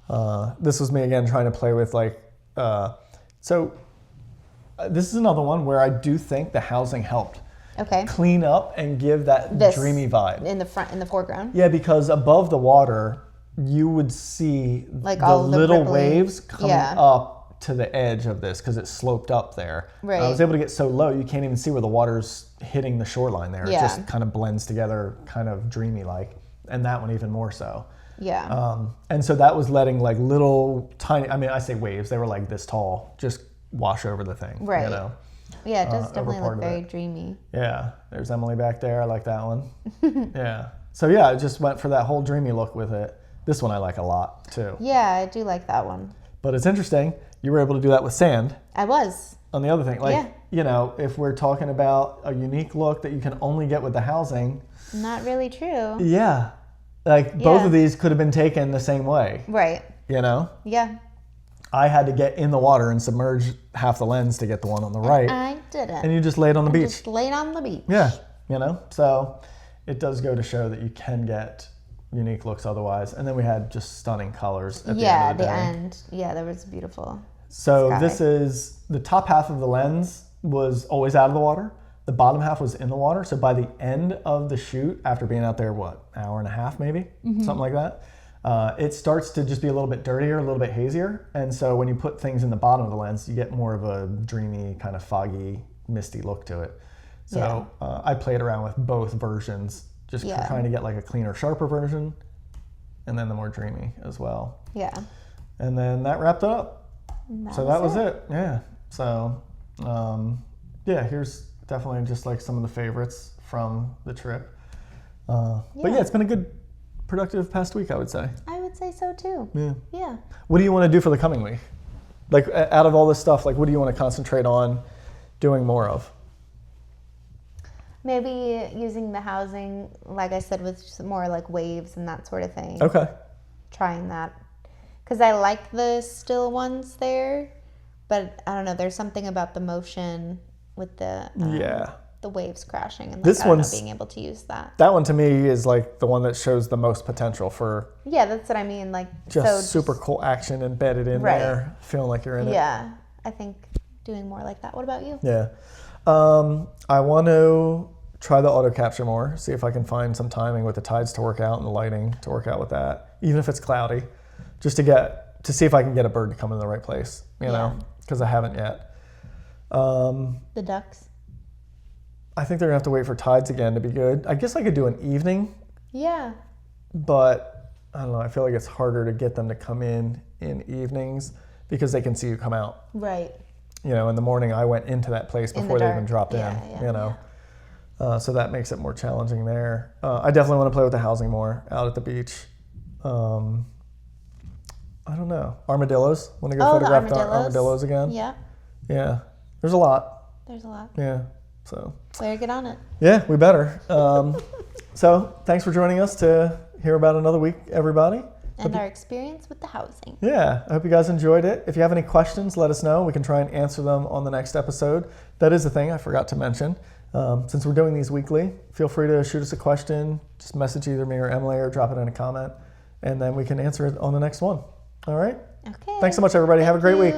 [SPEAKER 2] Yeah. This was me again trying to play with like, this is another one where I do think the housing helped
[SPEAKER 1] Okay.
[SPEAKER 2] clean up and give that
[SPEAKER 1] This
[SPEAKER 2] dreamy vibe.
[SPEAKER 1] in the foreground.
[SPEAKER 2] Yeah, because above the water, you would see
[SPEAKER 1] Like
[SPEAKER 2] the
[SPEAKER 1] all the
[SPEAKER 2] little
[SPEAKER 1] rippling-
[SPEAKER 2] waves coming
[SPEAKER 1] yeah.
[SPEAKER 2] up to the edge of this because it sloped up there.
[SPEAKER 1] Right.
[SPEAKER 2] I was able to get so low you can't even see where the water's hitting the shoreline there. It
[SPEAKER 1] Yeah.
[SPEAKER 2] just kind of blends together, kind of dreamy like. and that one even more so.
[SPEAKER 1] Yeah.
[SPEAKER 2] And so that was letting like little tiny, I mean, I say waves, they were like this tall, just wash over the thing.
[SPEAKER 1] Right.
[SPEAKER 2] You know?
[SPEAKER 1] Yeah, it does
[SPEAKER 2] over
[SPEAKER 1] definitely
[SPEAKER 2] part
[SPEAKER 1] look
[SPEAKER 2] of
[SPEAKER 1] very
[SPEAKER 2] it.
[SPEAKER 1] dreamy.
[SPEAKER 2] Yeah. There's Emily back there. I like that one. Yeah. So yeah, I just went for that whole dreamy look with it. This one I like a lot too.
[SPEAKER 1] Yeah, I do like that one.
[SPEAKER 2] But it's interesting. You were able to do that with sand.
[SPEAKER 1] I was.
[SPEAKER 2] On the other thing, like,
[SPEAKER 1] Yeah.
[SPEAKER 2] you know, if we're talking about a unique look that you can only get with the housing.
[SPEAKER 1] Not really true.
[SPEAKER 2] Yeah. Like both
[SPEAKER 1] Yeah.
[SPEAKER 2] of these could have been taken the same way,
[SPEAKER 1] Right.
[SPEAKER 2] you know?
[SPEAKER 1] Yeah.
[SPEAKER 2] I had to get in the water and submerge half the lens to get the one on the right.
[SPEAKER 1] I didn't.
[SPEAKER 2] And you just laid on the beach.
[SPEAKER 1] Just laid on the beach.
[SPEAKER 2] Yeah, you know? So it does go to show that you can get unique looks otherwise. And then we had just stunning colors at the end of the day.
[SPEAKER 1] end. Yeah, that was beautiful.
[SPEAKER 2] So
[SPEAKER 1] sky.
[SPEAKER 2] this is, the top half of the lens was always out of the water. The bottom half was in the water. So by the end of the shoot, after being out there, what, hour and a half maybe? Something like that. It starts to just be a little bit dirtier, a little bit hazier. And so when you put things in the bottom of the lens, you get more of a dreamy, kind of foggy, misty look to it. So I played around with both versions, just trying to get like a cleaner, sharper version, and then the more dreamy as well.
[SPEAKER 1] Yeah.
[SPEAKER 2] And then that wrapped it up. So that was it. Yeah. So, yeah, here's definitely just like some of the favorites from the trip. But yeah, it's been a good, productive past week, I would say.
[SPEAKER 1] I would say so too.
[SPEAKER 2] Yeah.
[SPEAKER 1] Yeah.
[SPEAKER 2] What do you want to do for the coming week? Like, out of all this stuff, like, what do you want to concentrate on doing more of?
[SPEAKER 1] Maybe using the housing, like I said, with some more like waves and that sort of thing.
[SPEAKER 2] Okay.
[SPEAKER 1] Trying that. Because I like the still ones there, but I don't know, there's something about the motion with the waves crashing and like,
[SPEAKER 2] This
[SPEAKER 1] I don't know,
[SPEAKER 2] one's-
[SPEAKER 1] being able to use that.
[SPEAKER 2] That one to me is like the one that shows the most potential for
[SPEAKER 1] Yeah, that's what I mean. Like
[SPEAKER 2] just super cool action embedded in there, feeling like you're in it.
[SPEAKER 1] Yeah, I think doing more like that. What about you?
[SPEAKER 2] Yeah. I want to try the auto capture more, see if I can find some timing with the tides to work out and the lighting to work out with that, even if it's cloudy, just to see if I can get a bird to come in the right place, you know, because I haven't yet.
[SPEAKER 1] The ducks?
[SPEAKER 2] I think they're gonna have to wait for tides again to be good. I guess I could do an evening,
[SPEAKER 1] Yeah.
[SPEAKER 2] but I don't know, I feel like it's harder to get them to come in evenings because they can see you come out.
[SPEAKER 1] Right.
[SPEAKER 2] You know, in the morning I went into that place before they even dropped in, you know. So that makes it more challenging there. I definitely want to play with the housing more out at the beach. I don't know. Armadillos. Want to go photograph the armadillos again?
[SPEAKER 1] Yeah.
[SPEAKER 2] Yeah. There's a lot.
[SPEAKER 1] There's a lot.
[SPEAKER 2] Yeah. So.
[SPEAKER 1] Better get on it.
[SPEAKER 2] Yeah, we better. So thanks for joining us to hear about another week, everybody.
[SPEAKER 1] And our experience with the housing.
[SPEAKER 2] Yeah, I hope you guys enjoyed it. If you have any questions, let us know. We can try and answer them on the next episode. That is the thing I forgot to mention. Since we're doing these weekly, feel free to shoot us a question. Just message either me or Emily or drop it in a comment, and then we can answer it on the next one. All right?
[SPEAKER 1] Okay.
[SPEAKER 2] Thanks so much, everybody. Have a great week.